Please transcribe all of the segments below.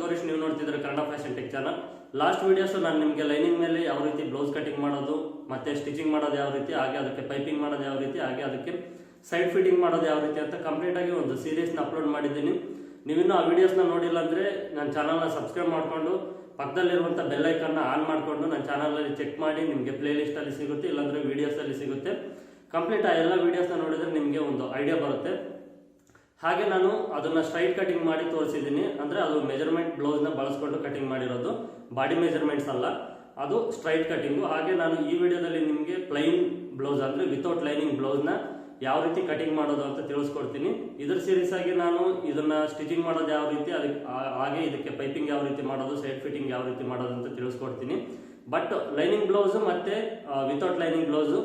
ಗೌರೀಶ್, ನೀವು ನೋಡ್ತಿದ್ರೆ Kannada fashion tech channel. Last videos ನಾನು ನಿಮಗೆ ಲೈನಿಂಗ್ ಮೇಲೆ ಯಾವ ರೀತಿ ಬ್ಲೌಸ್ ಕಟಿಂಗ್ ಮಾಡೋದು, ಮತ್ತೆ ಸ್ಟಿಚಿಂಗ್ ಮಾಡೋದು ಯಾವ ರೀತಿ, ಹಾಗೆ ಅದಕ್ಕೆ ಪೈಪಿಂಗ್ ಮಾಡೋದು ಯಾವ ರೀತಿ, ಹಾಗೆ ಅದಕ್ಕೆ ಸೈಡ್ ಫಿಟ್ಟಿಂಗ್ ಮಾಡೋದು ಯಾವ ರೀತಿ ಅಂತ ಕಂಪ್ಲೀಟ್ ಆಗಿ ಒಂದು ಸೀರೀಸ್ನ ಅಪ್ಲೋಡ್ ಮಾಡಿದ್ದೀನಿ. ನೀವಿನ್ನೂ ಆ ವಿಡಿಯೋಸ್ನ ನೋಡಿಲ್ಲ ಅಂದರೆ ನನ್ನ ಚಾನಲ್ನ ಸಬ್ಸ್ಕ್ರೈಬ್ ಮಾಡಿಕೊಂಡು ಪಕ್ಕದಲ್ಲಿರುವಂಥ ಬೆಲ್ ಐಕನ್ನ ಆನ್ ಮಾಡಿಕೊಂಡು ನನ್ನ ಚಾನಲಲ್ಲಿ ಚೆಕ್ ಮಾಡಿ. ನಿಮಗೆ ಪ್ಲೇ ಲಿಸ್ಟಲ್ಲಿ ಸಿಗುತ್ತೆ, ಇಲ್ಲಾಂದರೆ ವೀಡಿಯೋಸಲ್ಲಿ ಸಿಗುತ್ತೆ. ಕಂಪ್ಲೀಟ್ ಆ ಎಲ್ಲ ವೀಡಿಯೋಸ್ನ ನೋಡಿದರೆ ನಿಮಗೆ ಒಂದು ಐಡಿಯಾ ಬರುತ್ತೆ. ಹಾಗೆ ನಾನು ಅದನ್ನು ಸ್ಟ್ರೈಟ್ ಕಟಿಂಗ್ ಮಾಡಿ ತೋರಿಸಿದ್ದೀನಿ. ಅಂದರೆ ಅದು ಮೆಜರ್ಮೆಂಟ್ ಬ್ಲೌಸ್ನ ಬಳಸ್ಕೊಂಡು ಕಟಿಂಗ್ ಮಾಡಿರೋದು, ಬಾಡಿ ಮೆಜರ್ಮೆಂಟ್ಸ್ ಅಲ್ಲ, ಅದು ಸ್ಟ್ರೈಟ್ ಕಟಿಂಗು. ಹಾಗೆ ನಾನು ಈ ವಿಡಿಯೋದಲ್ಲಿ ನಿಮಗೆ ಪ್ಲೈನ್ ಬ್ಲೌಸ್ ಅಂದರೆ ವಿತೌಟ್ ಲೈನಿಂಗ್ ಬ್ಲೌಸ್ನ ಯಾವ ರೀತಿ ಕಟಿಂಗ್ ಮಾಡೋದು ಅಂತ ತಿಳಿಸ್ಕೊಡ್ತೀನಿ. ಇದ್ರ ಸೀರೀಸ್ ಆಗಿ ನಾನು ಇದನ್ನ ಸ್ಟಿಚಿಂಗ್ ಮಾಡೋದು ಯಾವ ರೀತಿ, ಅದಕ್ಕೆ ಹಾಗೆ ಇದಕ್ಕೆ ಪೈಪಿಂಗ್ ಯಾವ ರೀತಿ ಮಾಡೋದು, ಸೈಡ್ ಫಿಟ್ಟಿಂಗ್ ಯಾವ ರೀತಿ ಮಾಡೋದು ಅಂತ ತಿಳಿಸ್ಕೊಡ್ತೀನಿ. ಬಟ್ ಲೈನಿಂಗ್ ಬ್ಲೌಸು ಮತ್ತು ವಿತೌಟ್ ಲೈನಿಂಗ್ ಬ್ಲೌಸು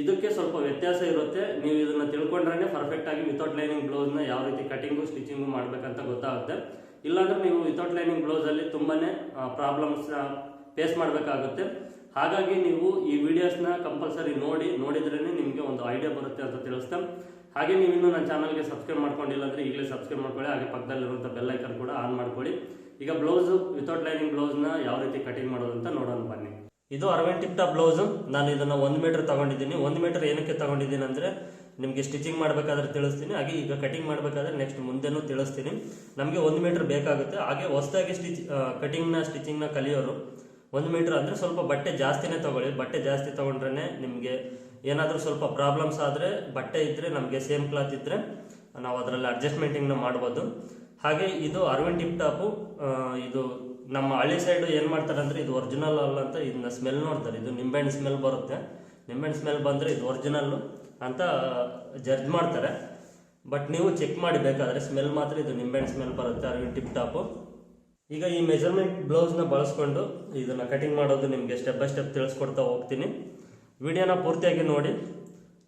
ಇದಕ್ಕೆ ಸ್ವಲ್ಪ ವ್ಯತ್ಯಾಸ ಇರುತ್ತೆ. ನೀವು ಇದನ್ನು ತಿಳ್ಕೊಂಡ್ರೆ ಪರ್ಫೆಕ್ಟಾಗಿ ವಿತೌಟ್ ಲೈನಿಂಗ್ ಬ್ಲೌಸ್ನ ಯಾವ ರೀತಿ ಕಟಿಂಗು ಸ್ಟಿಚಿಂಗು ಮಾಡಬೇಕಂತ ಗೊತ್ತಾಗುತ್ತೆ. ಇಲ್ಲಾಂದರೆ ನೀವು ವಿತೌಟ್ ಲೈನಿಂಗ್ ಬ್ಲೌಸಲ್ಲಿ ತುಂಬಾ ಪ್ರಾಬ್ಲಮ್ಸ್ನ ಫೇಸ್ ಮಾಡಬೇಕಾಗುತ್ತೆ. ಹಾಗಾಗಿ ನೀವು ಈ ವಿಡಿಯೋಸ್ನ ಕಂಪಲ್ಸರಿ ನೋಡಿದ್ರೇ ನಿಮಗೆ ಒಂದು ಐಡಿಯಾ ಬರುತ್ತೆ ಅಂತ ತಿಳಿಸ್ತಾ, ಹಾಗೆ ನೀವು ಇನ್ನೂ ನನ್ನ ಚಾನಲ್ಗೆ ಸಬ್ಸ್ಕ್ರೈಬ್ ಮಾಡ್ಕೊಂಡಿಲ್ಲ ಅಂದರೆ ಈಗಲೇ ಸಬ್ಸ್ಕ್ರೈಬ್ ಮಾಡ್ಕೊಳ್ಳಿ. ಹಾಗೆ ಪಕ್ಕದಲ್ಲಿರುವಂಥ ಬೆಲ್ ಐಕನ್ ಕೂಡ ಆನ್ ಮಾಡ್ಕೊಳ್ಳಿ. ಈಗ ಬ್ಲೌಸು ವಿತೌಟ್ ಲೈನಿಂಗ್ ಬ್ಲೌಸ್ನ ಯಾವ ರೀತಿ ಕಟಿಂಗ್ ಮಾಡೋದು ಅಂತ ನೋಡೋಣ ಬನ್ನಿ. ಇದು ಅರವಿಂದ್ ಟಿಪ್ ಟಾಪ್ ಬ್ಲೌಸು. ನಾನು ಇದನ್ನು 1 ಮೀಟರ್ ತಗೊಂಡಿದ್ದೀನಿ. 1 ಮೀಟರ್ ಏನಕ್ಕೆ ತಗೊಂಡಿದ್ದೀನಿ ಅಂದರೆ ನಿಮಗೆ ಸ್ಟಿಚಿಂಗ್ ಮಾಡಬೇಕಾದ್ರೆ ತಿಳಿಸ್ತೀನಿ, ಹಾಗೆ ಈಗ ಕಟಿಂಗ್ ಮಾಡಬೇಕಾದ್ರೆ ನೆಕ್ಸ್ಟ್ ಮುಂದೆನೂ ತಿಳಿಸ್ತೀನಿ. ನಮಗೆ 1 ಮೀಟರ್ ಬೇಕಾಗುತ್ತೆ. ಹಾಗೆ ಹೊಸದಾಗಿ ಸ್ಟಿಚಿಂಗ್ನ ಕಲಿಯೋರು 1 ಮೀಟರ್ ಅಂದರೆ ಸ್ವಲ್ಪ ಬಟ್ಟೆ ಜಾಸ್ತಿನೇ ತಗೊಳ್ಳಿ. ಬಟ್ಟೆ ಜಾಸ್ತಿ ತೊಗೊಂಡ್ರೆ ನಿಮಗೆ ಏನಾದರೂ ಸ್ವಲ್ಪ ಪ್ರಾಬ್ಲಮ್ಸ್ ಆದರೆ, ಬಟ್ಟೆ ಇದ್ದರೆ ನಮಗೆ ಸೇಮ್ ಕ್ಲಾತ್ ಇದ್ದರೆ ನಾವು ಅದರಲ್ಲಿ ಅಡ್ಜಸ್ಟ್ಮೆಂಟಿಂಗ್ನ ಮಾಡ್ಬೋದು. ಹಾಗೆ ಇದು ಅರವಿಂದ್ ಟಿಪ್ ಟಾಪು. ಇದು ನಮ್ಮ ಹಳ್ಳಿ ಸೈಡು ಏನು ಮಾಡ್ತಾರೆ ಅಂದರೆ ಇದು ಒರಿಜಿನಲ್ ಅಲ್ಲ ಅಂತ ಇದನ್ನ ಸ್ಮೆಲ್ ನೋಡ್ತಾರೆ. ಇದು ನಿಂಬೆಹಣ್ಣು ಸ್ಮೆಲ್ ಬರುತ್ತೆ. ನಿಂಬೆಹಣ್ಣು ಸ್ಮೆಲ್ ಬಂದರೆ ಇದು ಒರಿಜಿನಲ್ಲು ಅಂತ ಜಡ್ಜ್ ಮಾಡ್ತಾರೆ. ಬಟ್ ನೀವು ಚೆಕ್ ಮಾಡಿ ಬೇಕಾದರೆ, ಸ್ಮೆಲ್ ಮಾತ್ರ ಇದು ನಿಂಬೆಹಣ್ಣು ಸ್ಮೆಲ್ ಬರುತ್ತೆ ಅರವಿಂದ್ ಟಿಪ್ ಟಾಪು. ಈಗ ಈ ಮೆಜರ್ಮೆಂಟ್ ಬ್ಲೌಸ್ನ ಬಳಸ್ಕೊಂಡು ಇದನ್ನು ಕಟಿಂಗ್ ಮಾಡೋದು ನಿಮಗೆ ಸ್ಟೆಪ್ ಬೈ ಸ್ಟೆಪ್ ತಿಳಿಸ್ಕೊಡ್ತಾ ಹೋಗ್ತೀನಿ. ವಿಡಿಯೋನ ಪೂರ್ತಿಯಾಗಿ ನೋಡಿ.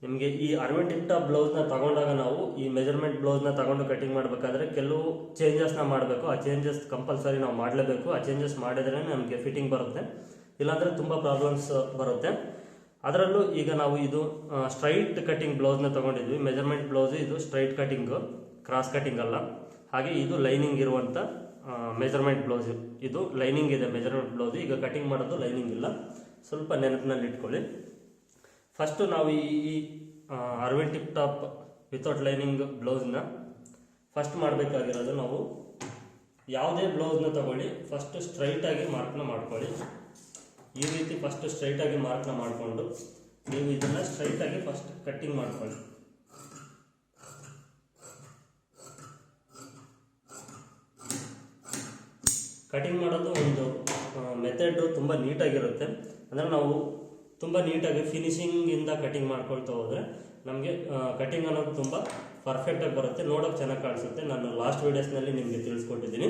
ನಿಮಗೆ ಈ ಅರವಿಂದ್ ಟಿಪ್ ಟಾಪ್ ಬ್ಲೌಸ್ನ ತಗೊಂಡಾಗ ನಾವು ಈ ಮೆಜರ್ಮೆಂಟ್ ಬ್ಲೌಸ್ನ ತಗೊಂಡು ಕಟಿಂಗ್ ಮಾಡಬೇಕಾದ್ರೆ ಕೆಲವು ಚೇಂಜಸ್ನ ಮಾಡಬೇಕು. ಆ ಚೇಂಜಸ್ ಕಂಪಲ್ಸರಿ ನಾವು ಮಾಡಲೇಬೇಕು. ಆ ಚೇಂಜಸ್ ಮಾಡಿದ್ರೆ ನಮಗೆ ಫಿಟ್ಟಿಂಗ್ ಬರುತ್ತೆ, ಇಲ್ಲಾಂದರೆ ತುಂಬ ಪ್ರಾಬ್ಲಮ್ಸ್ ಬರುತ್ತೆ. ಅದರಲ್ಲೂ ಈಗ ನಾವು ಇದು ಸ್ಟ್ರೈಟ್ ಕಟಿಂಗ್ ಬ್ಲೌಸ್ನ ತೊಗೊಂಡಿದ್ವಿ. ಮೆಜರ್ಮೆಂಟ್ ಬ್ಲೌಸು ಇದು ಸ್ಟ್ರೈಟ್ ಕಟಿಂಗು, ಕ್ರಾಸ್ ಕಟಿಂಗ್ ಅಲ್ಲ. ಹಾಗೆ ಇದು ಲೈನಿಂಗ್ ಇರುವಂಥ ಮೆಜರ್ಮೆಂಟ್ ಬ್ಲೌಸ್. ಇದು ಲೈನಿಂಗ್ ಇದೆ ಮೆಜರ್ಮೆಂಟ್ ಬ್ಲೌಸು. ಈಗ ಕಟಿಂಗ್ ಮಾಡೋದು ಲೈನಿಂಗ್ ಇಲ್ಲ, ಸ್ವಲ್ಪ ನೆನಪಿನಲ್ಲಿ ಇಟ್ಕೊಳ್ಳಿ. ಫಸ್ಟು ನಾವು ಈ Aravind tip top without lining ಬ್ಲೌಸ್ನ ಫಸ್ಟ್ ಮಾಡಬೇಕಾಗಿರೋದು, ನಾವು ಯಾವುದೇ ಬ್ಲೌಸ್ನ ತಗೊಳ್ಳಿ, ಫಸ್ಟ್ ಸ್ಟ್ರೈಟಾಗಿ ಮಾರ್ಕ್ನ ಮಾಡ್ಕೊಳ್ಳಿ. ಈ ರೀತಿ ಫಸ್ಟ್ ಸ್ಟ್ರೈಟಾಗಿ ಮಾರ್ಕ್ನ ಮಾಡಿಕೊಂಡು ನೀವು ಇದನ್ನು ಸ್ಟ್ರೈಟಾಗಿ ಫಸ್ಟ್ ಕಟ್ಟಿಂಗ್ ಮಾಡ್ಕೊಳ್ಳಿ. ಕಟಿಂಗ್ ಮಾಡೋದು ಒಂದು ಮೆಥಡು ತುಂಬ ನೀಟಾಗಿರುತ್ತೆ. ಅಂದರೆ ನಾವು ತುಂಬ ನೀಟಾಗಿ ಫಿನಿಶಿಂಗಿಂದ ಕಟಿಂಗ್ ಮಾಡ್ಕೊಳ್ತಾ ಹೋದರೆ ನಮಗೆ ಕಟಿಂಗ್ ಅನ್ನೋದು ತುಂಬ ಪರ್ಫೆಕ್ಟಾಗಿ ಬರುತ್ತೆ, ನೋಡೋಕೆ ಚೆನ್ನಾಗಿ ಕಾಣಿಸುತ್ತೆ. ನಾನು ಲಾಸ್ಟ್ ವೀಡಿಯೋಸ್ನಲ್ಲಿ ನಿಮಗೆ ತಿಳಿಸ್ಕೊಟ್ಟಿದ್ದೀನಿ.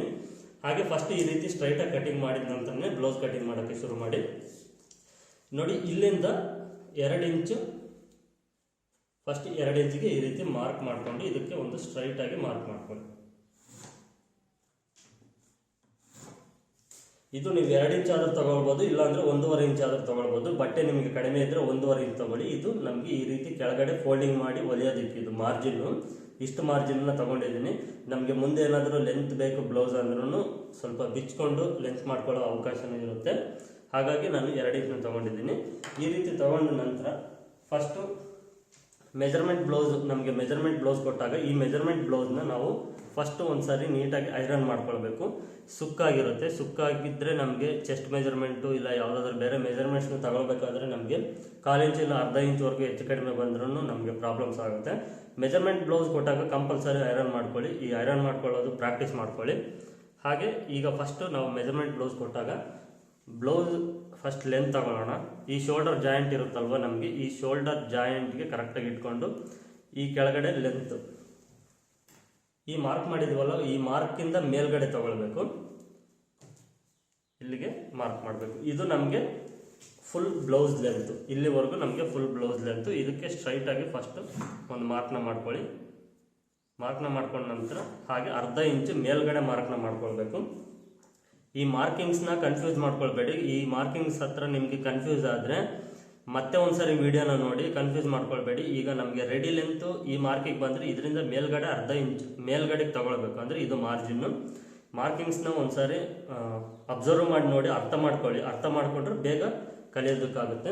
ಹಾಗೆ ಫಸ್ಟ್ ಈ ರೀತಿ ಸ್ಟ್ರೈಟಾಗಿ ಕಟಿಂಗ್ ಮಾಡಿದ ನಂತರನೇ ಬ್ಲೌಸ್ ಕಟಿಂಗ್ ಮಾಡೋಕ್ಕೆ ಶುರು ಮಾಡಿ. ನೋಡಿ, ಇಲ್ಲಿಂದ 2 ಇಂಚು, ಫಸ್ಟ್ 2 ಇಂಚಿಗೆ ಈ ರೀತಿ ಮಾರ್ಕ್ ಮಾಡಿಕೊಂಡು ಇದಕ್ಕೆ ಒಂದು ಸ್ಟ್ರೈಟಾಗಿ ಮಾರ್ಕ್ ಮಾಡ್ಕೊಳ್ಳಿ. ಇದು ನೀವು 2 ಇಂಚ್ ಆದರೂ ತೊಗೊಳ್ಬೋದು, ಇಲ್ಲಾಂದರೆ 1.5 ಇಂಚ್ ಆದರೂ ತೊಗೊಳ್ಬೋದು. ಬಟ್ಟೆ ನಿಮಗೆ ಕಡಿಮೆ ಇದ್ದರೆ 1.5 ಇಂಚ್ ತೊಗೊಳ್ಳಿ. ಇದು ನಮಗೆ ಈ ರೀತಿ ಕೆಳಗಡೆ ಫೋಲ್ಡಿಂಗ್ ಮಾಡಿ ಹೊಲಿಯೋದಕ್ಕೆ ಇದು ಮಾರ್ಜಿನ್ನು, ಇಷ್ಟು ಮಾರ್ಜಿನ್ನ ತೊಗೊಂಡಿದ್ದೀನಿ. ನಮಗೆ ಮುಂದೆ ಏನಾದರೂ ಲೆಂತ್ ಬೇಕು ಬ್ಲೌಸ್ ಅಂದ್ರೂ ಸ್ವಲ್ಪ ಬಿಚ್ಕೊಂಡು ಲೆಂತ್ ಮಾಡ್ಕೊಳ್ಳೋ ಅವಕಾಶನೂ ಇರುತ್ತೆ. ಹಾಗಾಗಿ ನಾನು 2 ಇಂಚನ್ನ ತೊಗೊಂಡಿದ್ದೀನಿ. ಈ ರೀತಿ ತೊಗೊಂಡ ನಂತರ ಫಸ್ಟು ಮೆಜರ್ಮೆಂಟ್ ಬ್ಲೌಸ್, ನಮಗೆ ಮೆಜರ್ಮೆಂಟ್ ಬ್ಲೌಸ್ ಕೊಟ್ಟಾಗ ಈ ಮೆಜರ್ಮೆಂಟ್ ಬ್ಲೌಸ್ನ ನಾವು ಫಸ್ಟು ಒಂದು ಸಾರಿ ನೀಟಾಗಿ ಐರನ್ ಮಾಡ್ಕೊಳ್ಬೇಕು. ಸುಕ್ಕಾಗಿರುತ್ತೆ. ಸುಕ್ಕಾಗಿದ್ದರೆ ನಮಗೆ ಚೆಸ್ಟ್ ಮೆಜರ್ಮೆಂಟು ಇಲ್ಲ ಯಾವುದಾದ್ರೂ ಬೇರೆ ಮೆಜರ್ಮೆಂಟ್ಸ್ನ ತಗೊಳ್ಬೇಕಾದ್ರೆ ನಮಗೆ 1/4 ಇಂಚ್ ಇಲ್ಲ 1/2 ಇಂಚ್ವರೆಗೂ ಹೆಚ್ಚು ಕಡಿಮೆ ಬಂದ್ರೂ ನಮಗೆ ಪ್ರಾಬ್ಲಮ್ಸ್ ಆಗುತ್ತೆ. ಮೆಜರ್ಮೆಂಟ್ ಬ್ಲೌಸ್ ಕೊಟ್ಟಾಗ ಕಂಪಲ್ಸರಿ ಐರನ್ ಮಾಡ್ಕೊಳ್ಳಿ. ಈ ಐರನ್ ಮಾಡ್ಕೊಳ್ಳೋದು ಪ್ರಾಕ್ಟೀಸ್ ಮಾಡ್ಕೊಳ್ಳಿ. ಹಾಗೆ ಈಗ ಫಸ್ಟು ನಾವು ಮೆಜರ್ಮೆಂಟ್ ಬ್ಲೌಸ್ ಕೊಟ್ಟಾಗ ಬ್ಲೌಸ್ ಫಸ್ಟ್ ಲೆಂತ್ ತಗೊಳ್ಳೋಣ. ಈ ಶೋಲ್ಡರ್ ಜಾಯಿಂಟ್ ಇರುತ್ತಲ್ವ, ನಮಗೆ ಈ ಶೋಲ್ಡರ್ ಜಾಯಿಂಟ್ಗೆ ಕರೆಕ್ಟಾಗಿ ಇಟ್ಕೊಂಡು ಈ ಕೆಳಗಡೆ ಲೆಂತ್ ಈ ಮಾರ್ಕ್ ಮಾಡಿದ್ವಲ್ಲ, ಈ ಮಾರ್ಕಿಂದ ಮೇಲ್ಗಡೆ ತಗೊಳ್ಬೇಕು. ಇಲ್ಲಿಗೆ ಮಾರ್ಕ್ ಮಾಡಬೇಕು. ಇದು ನಮಗೆ ಫುಲ್ ಬ್ಲೌಸ್ ಲೆಂತು. ಇಲ್ಲಿವರೆಗೂ ನಮಗೆ ಫುಲ್ ಬ್ಲೌಸ್ ಲೆಂತು. ಇದಕ್ಕೆ ಸ್ಟ್ರೈಟಾಗಿ ಫಸ್ಟ್ ಒಂದು ಮಾರ್ಕ್ನ ಮಾಡ್ಕೊಳ್ಳಿ. ಮಾರ್ಕ್ನ ಮಾಡ್ಕೊಂಡ ನಂತರ ಹಾಗೆ 1/2 ಇಂಚು ಮೇಲ್ಗಡೆ ಮಾರ್ಕ್ನ ಮಾಡ್ಕೊಳ್ಬೇಕು. ಈ ಮಾರ್ಕಿಂಗ್ಸ್ನ ಕನ್ಫ್ಯೂಸ್ ಮಾಡ್ಕೊಳ್ಬೇಡಿ. ಈ ಮಾರ್ಕಿಂಗ್ಸ್ ಹತ್ರ ನಿಮಗೆ ಕನ್ಫ್ಯೂಸ್ ಆದರೆ ಮತ್ತೆ ಒಂದ್ಸರಿ ವಿಡಿಯೋನ ನೋಡಿ, ಕನ್ಫ್ಯೂಸ್ ಮಾಡ್ಕೊಳ್ಬೇಡಿ. ಈಗ ನಮಗೆ ರೆಡಿ ಲೆಂತು ಈ ಮಾರ್ಕಿಗೆ ಬಂದರೆ ಇದರಿಂದ ಮೇಲ್ಗಡೆ 1/2 ಇಂಚ್ ಮೇಲ್ಗಡೆಗೆ ತಗೊಳ್ಬೇಕು. ಅಂದರೆ ಇದು ಮಾರ್ಜಿನ್ನು. ಮಾರ್ಕಿಂಗ್ಸ್ನ ಒಂದ್ಸಾರಿ ಅಬ್ಸರ್ವ್ ಮಾಡಿ ನೋಡಿ, ಅರ್ಥ ಮಾಡ್ಕೊಳ್ಳಿ. ಅರ್ಥ ಮಾಡಿಕೊಂಡ್ರೆ ಬೇಗ ಕಲಿಯೋದಕ್ಕಾಗುತ್ತೆ.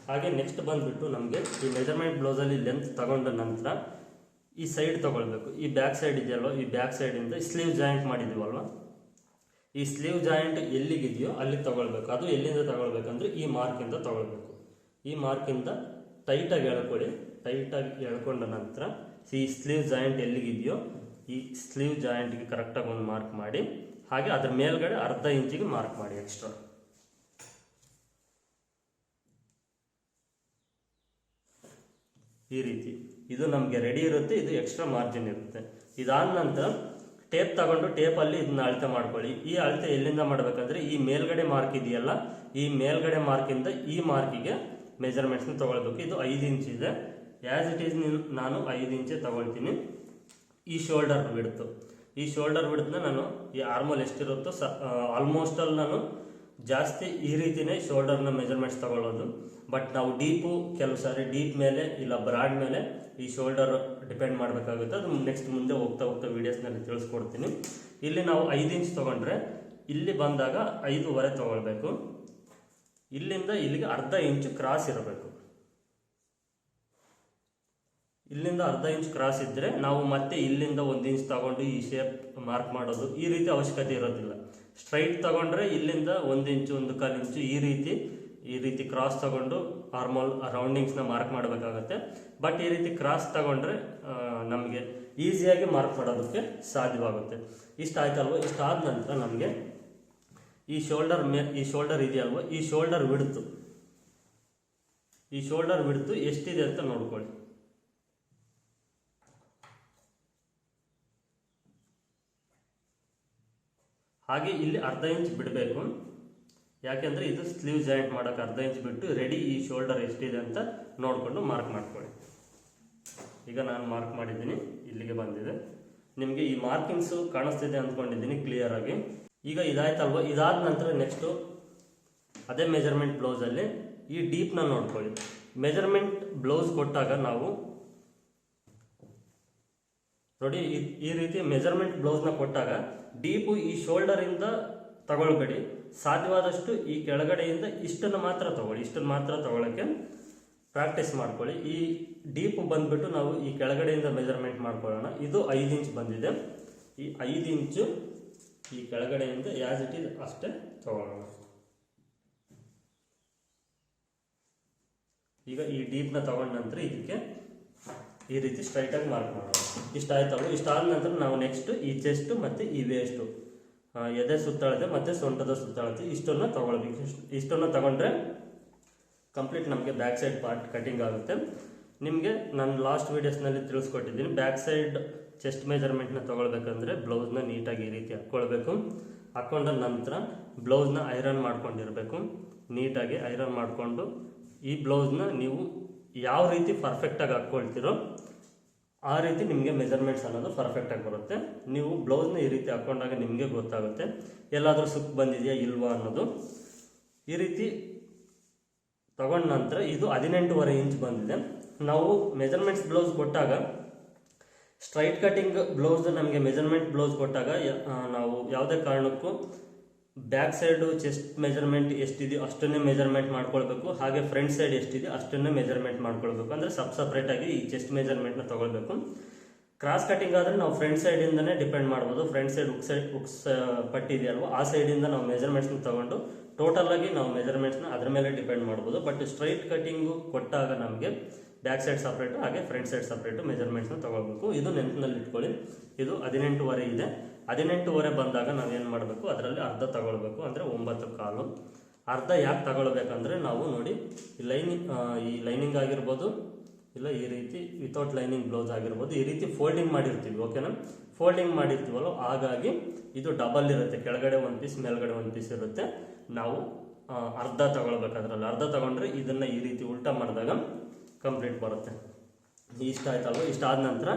ಹಾಗೆ ನೆಕ್ಸ್ಟ್ ಬಂದುಬಿಟ್ಟು ನಮಗೆ ಈ ಮೆಜರ್ಮೆಂಟ್ ಬ್ಲೌಸಲ್ಲಿ ಲೆಂತ್ ತಗೊಂಡ ನಂತರ ಈ ಸೈಡ್ ತೊಗೊಳ್ಬೇಕು. ಈ ಬ್ಯಾಕ್ ಸೈಡ್ ಇದೆಯಲ್ವ, ಈ ಬ್ಯಾಕ್ ಸೈಡಿಂದ ಸ್ಲೀವ್ ಜಾಯಿಂಟ್ ಮಾಡಿದ್ದೀವಲ್ವ, ಈ ಸ್ಲೀವ್ ಜಾಯಿಂಟ್ ಎಲ್ಲಿಗಿದೆಯೋ ಅಲ್ಲಿ ತೊಗೊಳ್ಬೇಕು. ಅದು ಎಲ್ಲಿಂದ ತೊಗೊಳ್ಬೇಕಂದ್ರೆ ಈ ಮಾರ್ಕಿಂದ ತೊಗೊಳ್ಬೇಕು. ಈ ಮಾರ್ಕಿಂದ ಟೈಟಾಗಿ ಎಳ್ಕೊಳ್ಳಿ. ಟೈಟಾಗಿ ಎಳ್ಕೊಂಡ ನಂತರ ಈ ಸ್ಲೀವ್ ಜಾಯಿಂಟ್ ಎಲ್ಲಿಗಿದೆಯೋ ಈ ಸ್ಲೀವ್ ಜಾಯಿಂಟ್ಗೆ ಕರೆಕ್ಟಾಗಿ ಒಂದು ಮಾರ್ಕ್ ಮಾಡಿ, ಹಾಗೆ ಅದ್ರ ಮೇಲ್ಗಡೆ ಅರ್ಧ ಇಂಚಿಗೆ ಮಾರ್ಕ್ ಮಾಡಿ ಎಕ್ಸ್ಟ್ರಾ. ಈ ರೀತಿ ಇದು ನಮಗೆ ರೆಡಿ ಇರುತ್ತೆ. ಇದು ಎಕ್ಸ್ಟ್ರಾ ಮಾರ್ಜಿನ್ ಇರುತ್ತೆ. ಇದಾದ ನಂತರ ಟೇಪ್ ತಗೊಂಡು ಟೇಪಲ್ಲಿ ಇದನ್ನ ಅಳತೆ ಮಾಡ್ಕೊಳ್ಳಿ. ಈ ಅಳತೆ ಎಲ್ಲಿಂದ ಮಾಡಬೇಕಂದ್ರೆ ಈ ಮೇಲ್ಗಡೆ ಮಾರ್ಕ್ ಇದೆಯಲ್ಲ, ಈ ಮೇಲ್ಗಡೆ ಮಾರ್ಕಿಂದ ಈ ಮಾರ್ಕಿಗೆ ಮೆಜರ್ಮೆಂಟ್ಸ್ನ ತೊಗೊಳ್ಬೇಕು. ಇದು 5 ಇಂಚ್ ಇದೆ. ಆ್ಯಸ್ ಇಟ್ ಈಸ್ ನಾನು 5 ಇಂಚೆ ತೊಗೊಳ್ತೀನಿ. ಈ ಶೋಲ್ಡರ್ ಬಿಡ್ತು, ಈ ಶೋಲ್ಡರ್ ಬಿಡ್ತನ್ನ ನಾನು ಈ ಆರ್ಮಲ್ ಎಷ್ಟಿರುತ್ತೋ ಆಲ್ಮೋಸ್ಟ್ ಅಲ್ಲಿ ನಾನು ಜಾಸ್ತಿ ಈ ರೀತಿಯೇ ಶೋಲ್ಡರ್ನ ಮೆಜರ್ಮೆಂಟ್ಸ್ ತಗೊಳ್ಳೋದು. ಬಟ್ ನಾವು ಡೀಪು ಕೆಲವು ಸಾರಿ ಡೀಪ್ ಮೇಲೆ ಇಲ್ಲ ಬ್ರಾಡ್ ಮೇಲೆ ಈ ಶೋಲ್ಡರ್ ಡಿಪೆಂಡ್ ಮಾಡಬೇಕಾಗುತ್ತೆ. ಅದು ನೆಕ್ಸ್ಟ್ ಮುಂದೆ ಹೋಗ್ತಾ ಹೋಗ್ತಾ ವೀಡಿಯೋಸ್ನಲ್ಲಿ ತಿಳಿಸ್ಕೊಡ್ತೀನಿ. ಇಲ್ಲಿ ನಾವು 5 ಇಂಚ್ ತೊಗೊಂಡ್ರೆ ಇಲ್ಲಿ ಬಂದಾಗ 5.5 ತೊಗೊಳ್ಬೇಕು. ಇಲ್ಲಿಂದ ಇಲ್ಲಿಗೆ ಅರ್ಧ ಇಂಚು ಕ್ರಾಸ್ ಇರಬೇಕು. ಇಲ್ಲಿಂದ ಅರ್ಧ ಇಂಚ್ ಕ್ರಾಸ್ ಇದ್ದರೆ ನಾವು ಮತ್ತೆ ಇಲ್ಲಿಂದ 1 ಇಂಚ್ ತಗೊಂಡು ಈ ಶೇಪ್ ಮಾರ್ಕ್ ಮಾಡೋದು ಈ ರೀತಿ ಅವಶ್ಯಕತೆ ಇರೋದಿಲ್ಲ. ಸ್ಟ್ರೈಟ್ ತಗೊಂಡ್ರೆ ಇಲ್ಲಿಂದ 1 ಇಂಚು 1/4 ಇಂಚು ಈ ರೀತಿ ಕ್ರಾಸ್ ತಗೊಂಡು ಆರ್ಮಲ್ ರೌಂಡಿಂಗ್ಸ್ನ ಮಾರ್ಕ್ ಮಾಡಬೇಕಾಗತ್ತೆ. ಬಟ್ ಈ ರೀತಿ ಕ್ರಾಸ್ ತಗೊಂಡ್ರೆ ನಮಗೆ ಈಸಿಯಾಗಿ ಮಾರ್ಕ್ ಮಾಡೋದಕ್ಕೆ ಸಾಧ್ಯವಾಗುತ್ತೆ. ಇಷ್ಟ ಆಯ್ತಲ್ವ? ಇಷ್ಟ ಆದ ನಂತರ ನಮಗೆ ಈ ಶೋಲ್ಡರ್ ಇದೆಯಲ್ವ, ಈ ಶೋಲ್ಡರ್ ಬಿಡ್ತು ಎಷ್ಟಿದೆ ಅಂತ ನೋಡ್ಕೊಳ್ಳಿ. ಹಾಗೆ ಇಲ್ಲಿ ಅರ್ಧ ಇಂಚ್ ಬಿಡಬೇಕು. ಯಾಕೆಂದರೆ ಇದು ಸ್ಲೀವ್ ಜಾಯಿಂಟ್ ಮಾಡೋಕೆ ಅರ್ಧ ಇಂಚ್ ಬಿಟ್ಟು ರೆಡಿ ಈ ಶೋಲ್ಡರ್ ಎಷ್ಟಿದೆ ಅಂತ ನೋಡಿಕೊಂಡು ಮಾರ್ಕ್ ಮಾಡ್ಕೊಳ್ಳಿ. ಈಗ ನಾನು ಮಾರ್ಕ್ ಮಾಡಿದ್ದೀನಿ, ಇಲ್ಲಿಗೆ ಬಂದಿದೆ. ನಿಮಗೆ ಈ ಮಾರ್ಕಿಂಗ್ಸು ಕಾಣಿಸ್ತಿದೆ ಅಂದ್ಕೊಂಡಿದ್ದೀನಿ ಕ್ಲಿಯರ್ ಆಗಿ. ಈಗ ಇದಾಯ್ತಲ್ವ? ಇದಾದ ನಂತರ ನೆಕ್ಸ್ಟು ಅದೇ ಮೆಜರ್ಮೆಂಟ್ ಬ್ಲೌಸಲ್ಲಿ ಈ ಡೀಪ್ನ ನೋಡ್ಕೊಳ್ಳಿ. ಮೆಜರ್ಮೆಂಟ್ ಬ್ಲೌಸ್ ಕೊಟ್ಟಾಗ ನಾವು ನೋಡಿ ಈ ರೀತಿ ಮೆಜರ್ಮೆಂಟ್ ಬ್ಲೌಸ್ನ ಕೊಟ್ಟಾಗ ಡೀಪು ಈ ಶೋಲ್ಡರಿಂದ ತಗೊಳ್ಬೇಡಿ. ಸಾಧ್ಯವಾದಷ್ಟು ಈ ಕೆಳಗಡೆಯಿಂದ ಇಷ್ಟನ್ನು ಮಾತ್ರ ತಗೊಳ್ಳಿ. ಇಷ್ಟನ್ನು ಮಾತ್ರ ತಗೊಳ್ಳೋಕ್ಕೆ ಪ್ರಾಕ್ಟೀಸ್ ಮಾಡ್ಕೊಳ್ಳಿ. ಈ ಡೀಪು ಬಂದುಬಿಟ್ಟು ನಾವು ಈ ಕೆಳಗಡೆಯಿಂದ ಮೆಜರ್ಮೆಂಟ್ ಮಾಡ್ಕೊಳ್ಳೋಣ. ಇದು 5 ಇಂಚ್ ಬಂದಿದೆ. ಈ 5 ಇಂಚು ಈ ಕೆಳಗಡೆಯಿಂದ ಆ್ಯಸ್ ಇಟ್ ಈಸ್ ಅಷ್ಟೇ ತಗೊಳ್ಳೋಣ. ಈಗ ಈ ಡೀಪ್ನ ತಗೊಂಡ ನಂತರ ಇದಕ್ಕೆ ಈ ರೀತಿ ಸ್ಟ್ರೈಟಾಗಿ ಮಾರ್ಕ್ ಮಾಡೋಣ. ಇಷ್ಟ ಆಯ್ತಲ್ಲ? ಇಷ್ಟ ಆದ ನಂತರ ನಾವು ನೆಕ್ಸ್ಟ್ ಈ ಚೆಸ್ಟ್ ಮತ್ತು ಈ ವೇಸ್ಟು, ಎದೆ ಸುತ್ತಳತೆ ಮತ್ತು ಸೊಂಟದ ಸುತ್ತಳತೆ ಇಷ್ಟನ್ನು ತಗೊಳ್ಬೇಕು. ಇಷ್ಟನ್ನು ತಗೊಂಡ್ರೆ ಕಂಪ್ಲೀಟ್ ನಮಗೆ ಬ್ಯಾಕ್ ಸೈಡ್ ಪಾರ್ಟ್ ಕಟಿಂಗ್ ಆಗುತ್ತೆ. ನಿಮಗೆ ನಾನು ಲಾಸ್ಟ್ ವೀಡಿಯೋಸ್ನಲ್ಲಿ ತಿಳಿಸ್ಕೊಟ್ಟಿದ್ದೀನಿ. ಬ್ಯಾಕ್ ಸೈಡ್ ಚೆಸ್ಟ್ ಮೆಜರ್ಮೆಂಟ್ನ ತೊಗೊಳ್ಬೇಕಂದ್ರೆ ಬ್ಲೌಸ್ನ ನೀಟಾಗಿ ಈ ರೀತಿ ಹಾಕ್ಕೊಳ್ಬೇಕು. ಹಾಕ್ಕೊಂಡ ನಂತರ ಬ್ಲೌಸ್ನ ಐರನ್ ಮಾಡ್ಕೊಂಡಿರಬೇಕು. ನೀಟಾಗಿ ಐರನ್ ಮಾಡಿಕೊಂಡು ಈ ಬ್ಲೌಸ್ನ ನೀವು ಯಾವ ರೀತಿ ಪರ್ಫೆಕ್ಟಾಗಿ ಹಾಕ್ಕೊಳ್ತೀರೋ ಆ ರೀತಿ ನಿಮಗೆ ಮೆಜರ್ಮೆಂಟ್ಸ್ ಅನ್ನೋದು ಪರ್ಫೆಕ್ಟಾಗಿ ಬರುತ್ತೆ. ನೀವು ಬ್ಲೌಸ್ನ ಈ ರೀತಿ ಹಾಕ್ಕೊಂಡಾಗ ನಿಮಗೆ ಗೊತ್ತಾಗುತ್ತೆ ಎಲ್ಲಾದರೂ ಸುಕ್ ಬಂದಿದೆಯಾ ಇಲ್ವಾ ಅನ್ನೋದು. ಈ ರೀತಿ ತಗೊಂಡ ನಂತರ ಇದು 18.5 ಇಂಚ್ ಬಂದಿದೆ. ನಾವು ಮೆಜರ್ಮೆಂಟ್ಸ್ ಬ್ಲೌಸ್ ಕೊಟ್ಟಾಗ ಸ್ಟ್ರೈಟ್ ಕಟಿಂಗ್ ಬ್ಲೌಸ್ ನಮಗೆ ಮೆಜರ್ಮೆಂಟ್ ಬ್ಲೌಸ್ ಕೊಟ್ಟಾಗ ನಾವು ಯಾವುದೇ ಕಾರಣಕ್ಕೂ ಬ್ಯಾಕ್ ಸೈಡು ಚೆಸ್ಟ್ ಮೆಜರ್ಮೆಂಟ್ ಎಷ್ಟಿದೆಯೋ ಅಷ್ಟನ್ನೇ ಮೆಜರ್ಮೆಂಟ್ ಮಾಡ್ಕೊಳ್ಬೇಕು. ಹಾಗೆ ಫ್ರಂಟ್ ಸೈಡ್ ಎಷ್ಟಿದೆ ಅಷ್ಟನ್ನೇ ಮೆಜರ್ಮೆಂಟ್ ಮಾಡ್ಕೊಳ್ಬೇಕು. ಅಂದರೆ ಸಪ್ರೇಟಾಗಿ ಈ ಚೆಸ್ಟ್ ಮೆಜರ್ಮೆಂಟ್ನ ತೊಗೊಳ್ಬೇಕು. ಕ್ರಾಸ್ ಕಟಿಂಗ್ ಆದರೆ ನಾವು ಫ್ರಂಟ್ ಸೈಡಿಂದನೇ ಡಿಪೆಂಡ್ ಮಾಡ್ಬೋದು. ಫ್ರಂಟ್ ಸೈಡ್ ಉಕ್ಸ್ ಪಟ್ಟಿ ಇದೆಯಲ್ವ, ಆ ಸೈಡಿಂದ ನಾವು ಮೆಜರ್ಮೆಂಟ್ಸ್ನ ತೊಗೊಂಡು ಟೋಟಲಾಗಿ ನಾವು ಮೆಜರ್ಮೆಂಟ್ಸ್ನ ಅದ್ರ ಮೇಲೆ ಡಿಪೆಂಡ್ ಮಾಡ್ಬೋದು. ಬಟ್ ಸ್ಟ್ರೈಟ್ ಕಟಿಂಗು ಕೊಟ್ಟಾಗ ನಮಗೆ ಬ್ಯಾಕ್ ಸೈಡ್ ಸಪ್ರೇಟು ಹಾಗೆ ಫ್ರಂಟ್ ಸೈಡ್ ಸಪ್ರೇಟು ಮೆಜರ್ಮೆಂಟ್ಸ್ನ ತೊಗೊಳ್ಬೇಕು. ಇದು ನೆನಪಿನಲ್ಲಿ ಇಟ್ಕೊಳ್ಳಿ. ಇದು 18.5 ಇದೆ. 18.5 ಬಂದಾಗ ನಾವೇನು ಮಾಡಬೇಕು, ಅದರಲ್ಲಿ ಅರ್ಧ ತಗೊಳ್ಬೇಕು. ಅಂದರೆ 9.25. ಅರ್ಧ ಯಾಕೆ ತಗೊಳ್ಬೇಕಂದ್ರೆ ನಾವು ನೋಡಿ ಈ ಲೈನಿಂಗ್ ಆಗಿರ್ಬೋದು, ಇಲ್ಲ ಈ ರೀತಿ ವಿತೌಟ್ ಲೈನಿಂಗ್ ಬ್ಲೌಸ್ ಆಗಿರ್ಬೋದು, ಈ ರೀತಿ ಫೋಲ್ಡಿಂಗ್ ಮಾಡಿರ್ತೀವಿ. ಓಕೆನಾ? ಫೋಲ್ಡಿಂಗ್ ಮಾಡಿರ್ತೀವಲ್ಲ, ಹಾಗಾಗಿ ಇದು ಡಬಲ್ ಇರುತ್ತೆ. ಕೆಳಗಡೆ 1 ಪೀಸ್ ಮೇಲ್ಗಡೆ 1 ಪೀಸ್ ಇರುತ್ತೆ. ನಾವು ಅರ್ಧ ತಗೊಳ್ಬೇಕು. ಅದರಲ್ಲಿ ಅರ್ಧ ತಗೊಂಡ್ರೆ ಇದನ್ನು ಈ ರೀತಿ ಉಲ್ಟಾ ಮಾಡಿದಾಗ ಕಂಪ್ಲೀಟ್ ಬರುತ್ತೆ. ಇಷ್ಟ ಆಯ್ತಲ್ವ? ಇಷ್ಟ ಆದ ನಂತರ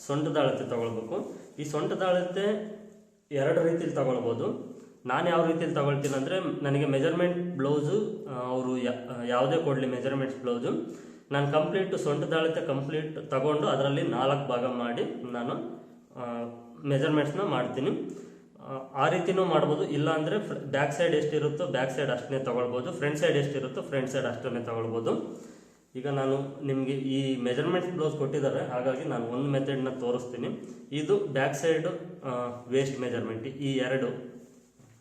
ಸೊಂಟದ ಅಳತೆ ತಗೊಳ್ಬೇಕು. ಈ ಸೊಂಟದ ಅಳತೆ 2 ರೀತಿಲಿ ತಗೊಳ್ಬೋದು. ನಾನು ಯಾವ ರೀತಿಲಿ ತಗೊಳ್ತೀನಿ ಅಂದರೆ, ನನಗೆ ಮೆಜರ್ಮೆಂಟ್ ಬ್ಲೌಸು ಅವರು ಯಾವುದೇ ಕೊಡಲಿ ಮೆಜರ್ಮೆಂಟ್ಸ್ ಬ್ಲೌಸು, ನಾನು ಕಂಪ್ಲೀಟ್ ಸೊಂಟದ ಅಳತೆ ಕಂಪ್ಲೀಟ್ ತಗೊಂಡು ಅದರಲ್ಲಿ 4 ಭಾಗ ಮಾಡಿ ನಾನು ಮೆಜರ್ಮೆಂಟ್ಸ್ನ ಮಾಡ್ತೀನಿ. ಆ ರೀತಿನೂ ಮಾಡ್ಬೋದು. ಇಲ್ಲ ಅಂದರೆ ಬ್ಯಾಕ್ ಸೈಡ್ ಎಷ್ಟಿರುತ್ತೋ ಬ್ಯಾಕ್ ಸೈಡ್ ಅಷ್ಟನ್ನೇ ತೊಗೊಳ್ಬೋದು, ಫ್ರಂಟ್ ಸೈಡ್ ಎಷ್ಟಿರುತ್ತೋ ಫ್ರಂಟ್ ಸೈಡ್ ಅಷ್ಟನ್ನೇ ತೊಗೊಳ್ಬೋದು. ಈಗ ನಾನು ನಿಮಗೆ ಈ ಮೆಜರ್ಮೆಂಟ್ಸ್ ಬ್ಲೌಸ್ ಕೊಟ್ಟಿದ್ದಾರೆ, ಹಾಗಾಗಿ ನಾನು ಒಂದು ಮೆಥಡ್ನ ತೋರಿಸ್ತೀನಿ. ಇದು ಬ್ಯಾಕ್ ಸೈಡು ವೇಸ್ಟ್ ಮೆಜರ್ಮೆಂಟ್. ಈ ಎರಡು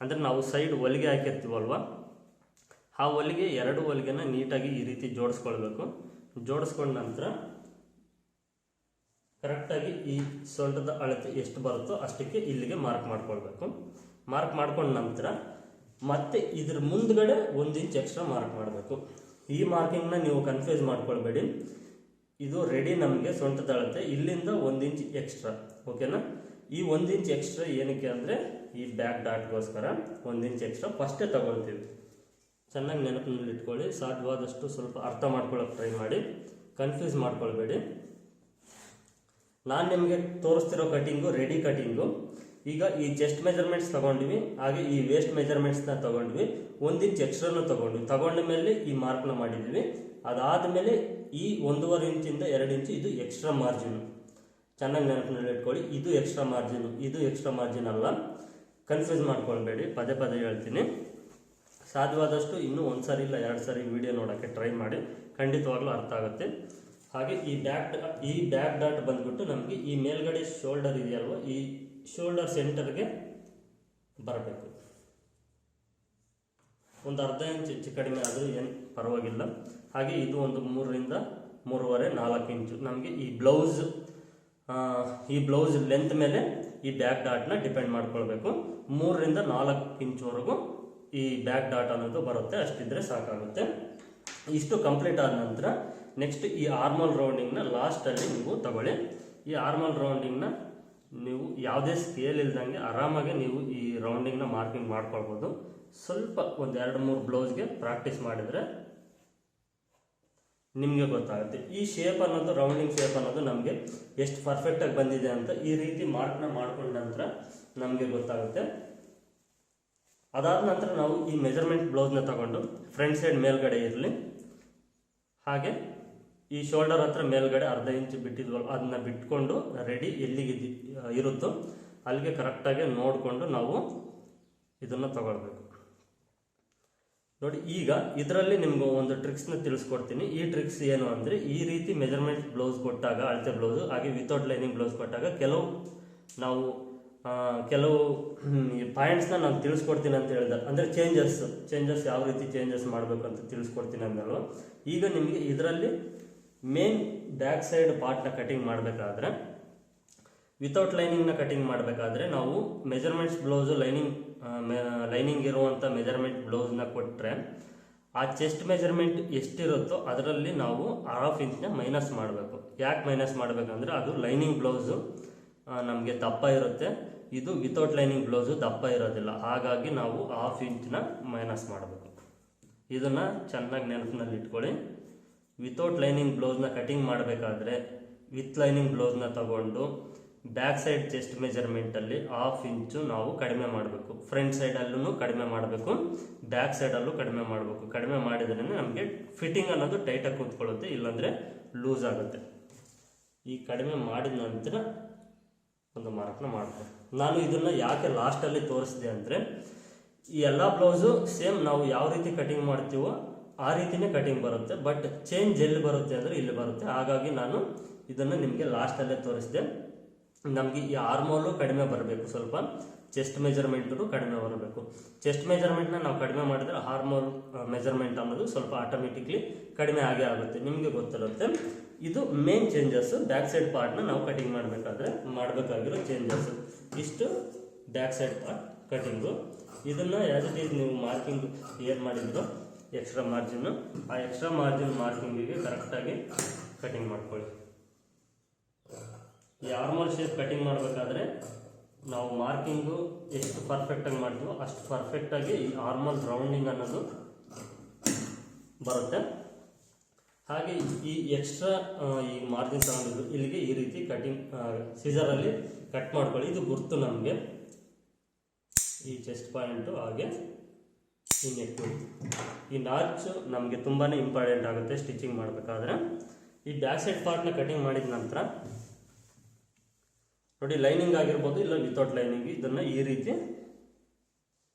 ಅಂದರೆ ನಾವು ಸೈಡ್ ಹೊಲಿಗೆ ಹಾಕಿರ್ತೀವಲ್ವ, ಆ ಹೊಲಿಗೆ ಎರಡು ಹೊಲಿಗೆನ ನೀಟಾಗಿ ಈ ರೀತಿ ಜೋಡಿಸ್ಕೊಳ್ಬೇಕು. ಜೋಡಿಸ್ಕೊಂಡ ನಂತರ ಕರೆಕ್ಟಾಗಿ ಈ ಸೊಂಟದ ಅಳತೆ ಎಷ್ಟು ಬರುತ್ತೋ ಅಷ್ಟಕ್ಕೆ ಇಲ್ಲಿಗೆ ಮಾರ್ಕ್ ಮಾಡ್ಕೊಳ್ಬೇಕು. ಮಾರ್ಕ್ ಮಾಡ್ಕೊಂಡ ನಂತರ ಮತ್ತೆ ಇದ್ರ ಮುಂದ್ಗಡೆ 1 ಇಂಚ್ ಎಕ್ಸ್ಟ್ರಾ ಮಾರ್ಕ್ ಮಾಡಬೇಕು. ಈ ಮಾರ್ಕಿಂಗ್ನ ನೀವು ಕನ್ಫ್ಯೂಸ್ ಮಾಡ್ಕೊಳ್ಬೇಡಿ. ಇದು ರೆಡಿ ನಮಗೆ ಸೊಂಟದ ಅಳತೆ, ಇಲ್ಲಿಂದ 1 ಇಂಚ್ ಎಕ್ಸ್ಟ್ರಾ. ಓಕೆನಾ? ಈ 1 ಇಂಚ್ ಎಕ್ಸ್ಟ್ರಾ ಏನಕ್ಕೆ ಅಂದರೆ ಈ ಬ್ಯಾಕ್ ಡಾಟ್ಗೋಸ್ಕರ 1 ಇಂಚ್ ಎಕ್ಸ್ಟ್ರಾ ಫಸ್ಟೇ ತಗೊಳ್ತೀವಿ. ಚೆನ್ನಾಗಿ ನೆನಪಿನಲ್ಲಿ ಇಟ್ಕೊಳ್ಳಿ. ಸಾಧ್ಯವಾದಷ್ಟು ಸ್ವಲ್ಪ ಅರ್ಥ ಮಾಡ್ಕೊಳ್ಳೋಕೆ ಟ್ರೈ ಮಾಡಿ, ಕನ್ಫ್ಯೂಸ್ ಮಾಡ್ಕೊಳ್ಬೇಡಿ. ನಾನು ನಿಮಗೆ ತೋರಿಸ್ತಿರೋ ಕಟಿಂಗು ರೆಡಿ ಕಟಿಂಗು. ಈಗ ಈ ಚೆಸ್ಟ್ ಮೆಜರ್ಮೆಂಟ್ಸ್ ತೊಗೊಂಡ್ವಿ, ಹಾಗೆ ಈ ವೇಸ್ಟ್ ಮೆಜರ್ಮೆಂಟ್ಸ್ನ ತೊಗೊಂಡ್ವಿ, 1 ಇಂಚ್ ಎಕ್ಸ್ಟ್ರಾನು ತೊಗೊಂಡ್ವಿ. ತಗೊಂಡ ಮೇಲೆ ಈ ಮಾರ್ಕ್ನ ಮಾಡಿದ್ವಿ. ಅದಾದಮೇಲೆ ಈ 1.5 ಇಂಚಿಂದ 2 ಇಂಚು ಇದು ಎಕ್ಸ್ಟ್ರಾ ಮಾರ್ಜಿನು. ಚೆನ್ನಾಗಿ ನೆನಪಿನಲ್ಲಿ ಇಟ್ಕೊಳ್ಳಿ. ಇದು ಎಕ್ಸ್ಟ್ರಾ ಮಾರ್ಜಿನು, ಇದು ಎಕ್ಸ್ಟ್ರಾ ಮಾರ್ಜಿನ್ ಅಲ್ಲ. ಕನ್ಫ್ಯೂಸ್ ಮಾಡ್ಕೊಳ್ಬೇಡಿ, ಪದೇ ಪದೇ ಹೇಳ್ತೀನಿ. ಸಾಧ್ಯವಾದಷ್ಟು ಇನ್ನೂ 1 ಸಾರಿ ಇಲ್ಲ 2 ಸಾರಿ ವಿಡಿಯೋ ನೋಡೋಕ್ಕೆ ಟ್ರೈ ಮಾಡಿ, ಖಂಡಿತವಾಗ್ಲೂ ಅರ್ಥ ಆಗುತ್ತೆ. ಹಾಗೆ ಈ ಬ್ಯಾಕ್ ಡಾಟ್ ಬಂದ್ಬಿಟ್ಟು ನಮಗೆ ಈ ಮೇಲ್ಗಡೆ ಶೋಲ್ಡರ್ ಇದೆಯಲ್ವ, ಈ ಶೋಲ್ಡರ್ ಸೆಂಟರ್ಗೆ ಬರಬೇಕು. ಒಂದು ಅರ್ಧ ಇಂಚ್ ಹೆಚ್ಚು ಕಡಿಮೆ ಆದರೂ ಏನು ಪರವಾಗಿಲ್ಲ. ಹಾಗೆ ಇದು ಒಂದು 3 ರಿಂದ 3.5 4 ಇಂಚು ನಮಗೆ ಈ ಬ್ಲೌಸ್ ಲೆಂತ್ ಮೇಲೆ ಈ ಬ್ಯಾಕ್ ಡಾಟ್ನ ಡಿಪೆಂಡ್ ಮಾಡ್ಕೊಳ್ಬೇಕು. 3 ರಿಂದ 4 ಇಂಚ್ವರೆಗೂ ಈ ಬ್ಯಾಕ್ ಡಾಟ್ ಅನ್ನೋದು ಬರುತ್ತೆ, ಅಷ್ಟಿದ್ರೆ ಸಾಕಾಗುತ್ತೆ. ಇಷ್ಟು ಕಂಪ್ಲೀಟ್ ಆದ ನಂತರ ನೆಕ್ಸ್ಟ್ ಈ ಆರ್ಮಲ್ ರೌಂಡಿಂಗ್ನ ಲಾಸ್ಟಲ್ಲಿ ನೀವು ತಗೊಳ್ಳಿ. ಈ ಆರ್ಮಲ್ ರೌಂಡಿಂಗ್ನ ನೀವು ಯಾವುದೇ ಸ್ಕೇಲ್ ಇಲ್ದಂಗೆ ಆರಾಮಾಗಿ ನೀವು ಈ ರೌಂಡಿಂಗ್ನ ಮಾರ್ಕಿಂಗ್ ಮಾಡ್ಕೊಳ್ಬೋದು. ಸ್ವಲ್ಪ ಒಂದು 2-3 ಬ್ಲೌಸ್ಗೆ ಪ್ರಾಕ್ಟೀಸ್ ಮಾಡಿದರೆ ನಿಮಗೆ ಗೊತ್ತಾಗುತ್ತೆ. ಈ ಶೇಪ್ ಅನ್ನೋದು, ರೌಂಡಿಂಗ್ ಶೇಪ್ ಅನ್ನೋದು ನಮಗೆ ಎಷ್ಟು ಪರ್ಫೆಕ್ಟಾಗಿ ಬಂದಿದೆ ಅಂತ ಈ ರೀತಿ ಮಾರ್ಕ್ನ ಮಾಡ್ಕೊಂಡ ನಂತರ ನಮಗೆ ಗೊತ್ತಾಗುತ್ತೆ. ಅದಾದ ನಂತರ ನಾವು ಈ ಮೆಜರ್ಮೆಂಟ್ ಬ್ಲೌಸ್ನ ತಗೊಂಡು ಫ್ರಂಟ್ ಸೈಡ್ ಮೇಲ್ಗಡೆ ಇರಲಿ, ಹಾಗೆ ಈ ಶೋಲ್ಡರ್ ಹತ್ರ ಮೇಲ್ಗಡೆ ಅರ್ಧ ಇಂಚ್ ಬಿಟ್ಟಿದ್ವಲ್ಲ ಅದನ್ನ ಬಿಟ್ಕೊಂಡು ರೆಡಿ ಎಲ್ಲಿಗೆ ಇರುತ್ತೋ ಅಲ್ಲಿಗೆ ಕರೆಕ್ಟಾಗಿ ನೋಡಿಕೊಂಡು ನಾವು ಇದನ್ನು ತಗೊಳ್ಬೇಕು. ನೋಡಿ, ಈಗ ಇದರಲ್ಲಿ ನಿಮ್ಗೆ ಒಂದು ಟ್ರಿಕ್ಸ್ನ ತಿಳಿಸ್ಕೊಡ್ತೀನಿ. ಈ ಟ್ರಿಕ್ಸ್ ಏನು ಅಂದರೆ, ಈ ರೀತಿ ಮೆಜರ್ಮೆಂಟ್ ಬ್ಲೌಸ್ ಕೊಟ್ಟಾಗ, ಅಳತೆ ಬ್ಲೌಸು, ಹಾಗೆ ವಿತೌಟ್ ಲೈನಿಂಗ್ ಬ್ಲೌಸ್ ಕೊಟ್ಟಾಗ ಕೆಲವು ಪಾಯಿಂಟ್ಸ್ನ ನಾನು ತಿಳಿಸ್ಕೊಡ್ತೀನಿ ಅಂತ ಹೇಳಿದೆ. ಅಂದರೆ ಚೇಂಜಸ್ ಯಾವ ರೀತಿ ಚೇಂಜಸ್ ಮಾಡಬೇಕು ಅಂತ ತಿಳಿಸ್ಕೊಡ್ತೀನಿ ಅಂದಲ್ವ. ಈಗ ನಿಮಗೆ ಇದರಲ್ಲಿ ಮೇನ್ ಬ್ಯಾಕ್ ಸೈಡ್ ಪಾರ್ಟ್ನ ಕಟಿಂಗ್ ಮಾಡಬೇಕಾದ್ರೆ, ವಿತೌಟ್ ಲೈನಿಂಗ್ನ ಕಟಿಂಗ್ ಮಾಡಬೇಕಾದ್ರೆ ನಾವು ಮೆಜರ್ಮೆಂಟ್ಸ್ ಬ್ಲೌಸು ಲೈನಿಂಗ್ ಇರುವಂಥ ಮೆಜರ್ಮೆಂಟ್ ಬ್ಲೌಸ್ನ ಕೊಟ್ಟರೆ ಆ ಚೆಸ್ಟ್ ಮೆಜರ್ಮೆಂಟ್ ಎಷ್ಟಿರುತ್ತೋ ಅದರಲ್ಲಿ ನಾವು 1/2 ಇಂಚ್ನ ಮೈನಸ್ ಮಾಡಬೇಕು. ಯಾಕೆ ಮೈನಸ್ ಮಾಡಬೇಕಂದ್ರೆ ಅದು ಲೈನಿಂಗ್ ಬ್ಲೌಸು ನಮಗೆ ದಪ್ಪ ಇರುತ್ತೆ, ಇದು ವಿತೌಟ್ ಲೈನಿಂಗ್ ಬ್ಲೌಸು ದಪ್ಪ ಇರೋದಿಲ್ಲ. ಹಾಗಾಗಿ ನಾವು 1/2 ಇಂಚ್ನ ಮೈನಸ್ ಮಾಡಬೇಕು. ಇದನ್ನು ಚೆನ್ನಾಗಿ ನೆನಪಿನಲ್ಲಿ ಇಟ್ಕೊಳ್ಳಿ. ವಿತೌಟ್ ಲೈನಿಂಗ್ ಬ್ಲೌಸ್ನ ಕಟಿಂಗ್ ಮಾಡಬೇಕಾದ್ರೆ ವಿತ್ ಲೈನಿಂಗ್ ಬ್ಲೌಸ್ನ ತಗೊಂಡು ಬ್ಯಾಕ್ ಸೈಡ್ ಚೆಸ್ಟ್ ಮೆಜರ್ಮೆಂಟಲ್ಲಿ 1/2 ಇಂಚು ನಾವು ಕಡಿಮೆ ಮಾಡಬೇಕು. ಫ್ರಂಟ್ ಸೈಡಲ್ಲೂ ಕಡಿಮೆ ಮಾಡಬೇಕು, ಬ್ಯಾಕ್ ಸೈಡಲ್ಲೂ ಕಡಿಮೆ ಮಾಡಬೇಕು. ಕಡಿಮೆ ಮಾಡಿದ್ರೇ ನಮಗೆ ಫಿಟ್ಟಿಂಗ್ ಅನ್ನೋದು ಟೈಟಾಗಿ ಕೂತ್ಕೊಳ್ಳುತ್ತೆ, ಇಲ್ಲಾಂದರೆ ಲೂಸ್ ಆಗುತ್ತೆ. ಈ ಕಡಿಮೆ ಮಾಡಿದ ನಂತರ ಒಂದು ಮಾರ್ಕ್ನ ಮಾಡ್ತೀನಿ. ನಾನು ಇದನ್ನು ಯಾಕೆ ಲಾಸ್ಟಲ್ಲಿ ತೋರಿಸಿದೆ ಅಂದರೆ, ಈ ಎಲ್ಲ ಬ್ಲೌಸು ಸೇಮ್ ನಾವು ಯಾವ ರೀತಿ ಕಟಿಂಗ್ ಮಾಡ್ತೀವೋ ಆ ರೀತಿಯೇ ಕಟಿಂಗ್ ಬರುತ್ತೆ, ಬಟ್ ಚೇಂಜ್ ಎಲ್ಲಿ ಬರುತ್ತೆ ಅಂದರೆ ಇಲ್ಲಿ ಬರುತ್ತೆ. ಹಾಗಾಗಿ ನಾನು ಇದನ್ನು ನಿಮಗೆ ಲಾಸ್ಟಲ್ಲೇ ತೋರಿಸಿದೆ. ನಮಗೆ ಈ ಆರ್ಮೋಲು ಕಡಿಮೆ ಬರಬೇಕು, ಸ್ವಲ್ಪ ಚೆಸ್ಟ್ ಮೆಜರ್ಮೆಂಟು ಕಡಿಮೆ ಬರಬೇಕು. ಚೆಸ್ಟ್ ಮೆಜರ್ಮೆಂಟ್ನ ನಾವು ಕಡಿಮೆ ಮಾಡಿದರೆ ಹಾರ್ಮೋಲ್ ಮೆಜರ್ಮೆಂಟ್ ಅನ್ನೋದು ಸ್ವಲ್ಪ ಆಟೋಮೆಟಿಕ್ಲಿ ಕಡಿಮೆ ಆಗೇ ಆಗುತ್ತೆ, ನಿಮಗೆ ಗೊತ್ತಿರುತ್ತೆ. ಇದು ಮೇನ್ ಚೇಂಜಸ್ಸು. ಬ್ಯಾಕ್ ಸೈಡ್ ಪಾರ್ಟ್ನ ನಾವು ಕಟಿಂಗ್ ಮಾಡಬೇಕಾಗಿರೋ ಚೇಂಜಸ್ಸು ಇಷ್ಟು. ಬ್ಯಾಕ್ ಸೈಡ್ ಪಾರ್ಟ್ ಕಟಿಂಗು ಇದನ್ನು ಆ್ಯಸ್ ಇಟ್ ಈಸ್ ನೀವು ಮಾರ್ಕಿಂಗ್ ಏನು ಮಾಡಿದ್ರು ಎಕ್ಸ್ಟ್ರಾ ಮಾರ್ಜಿನ್ನು, ಆ ಎಕ್ಸ್ಟ್ರಾ ಮಾರ್ಕಿಂಗಿಗೆ ಕರೆಕ್ಟಾಗಿ ಕಟಿಂಗ್ ಮಾಡ್ಕೊಳ್ಳಿ. ಈ ಆರ್ಮಲ್ ಶೇಪ್ ಕಟಿಂಗ್ ಮಾಡಬೇಕಾದ್ರೆ ನಾವು ಮಾರ್ಕಿಂಗು ಎಷ್ಟು ಪರ್ಫೆಕ್ಟಾಗಿ ಮಾಡ್ತೀವೋ ಅಷ್ಟು ಪರ್ಫೆಕ್ಟಾಗಿ ಈ ಆರ್ಮಲ್ ರೌಂಡಿಂಗ್ ಅನ್ನೋದು ಬರುತ್ತೆ. ಹಾಗೆ ಈ ಎಕ್ಸ್ಟ್ರಾ ಈ ಮಾರ್ಜಿನ್ ತಗೊಂಡಿದ್ದು ಇಲ್ಲಿಗೆ ಈ ರೀತಿ ಕಟಿಂಗ್ ಸೀಸರಲ್ಲಿ ಕಟ್ ಮಾಡ್ಕೊಳ್ಳಿ. ಇದು ಗುರ್ತು ನಮಗೆ ಈ ಚೆಸ್ಟ್ ಪಾಯಿಂಟು, ಹಾಗೆ ಈ ನೆಕ್ಕು. ಈ ನಾಚು ನಮಗೆ ತುಂಬಾ ಇಂಪಾರ್ಟೆಂಟ್ ಆಗುತ್ತೆ ಸ್ಟಿಚಿಂಗ್ ಮಾಡಬೇಕಾದ್ರೆ. ಈ ಬ್ಯಾಕ್ ಸೈಡ್ ಪಾರ್ಟ್ನ ಕಟಿಂಗ್ ಮಾಡಿದ ನಂತರ ನೋಡಿ, ಲೈನಿಂಗ್ ಆಗಿರ್ಬೋದು ಇಲ್ಲ ವಿತೌಟ್ ಲೈನಿಂಗ್. ಇದನ್ನು ಈ ರೀತಿ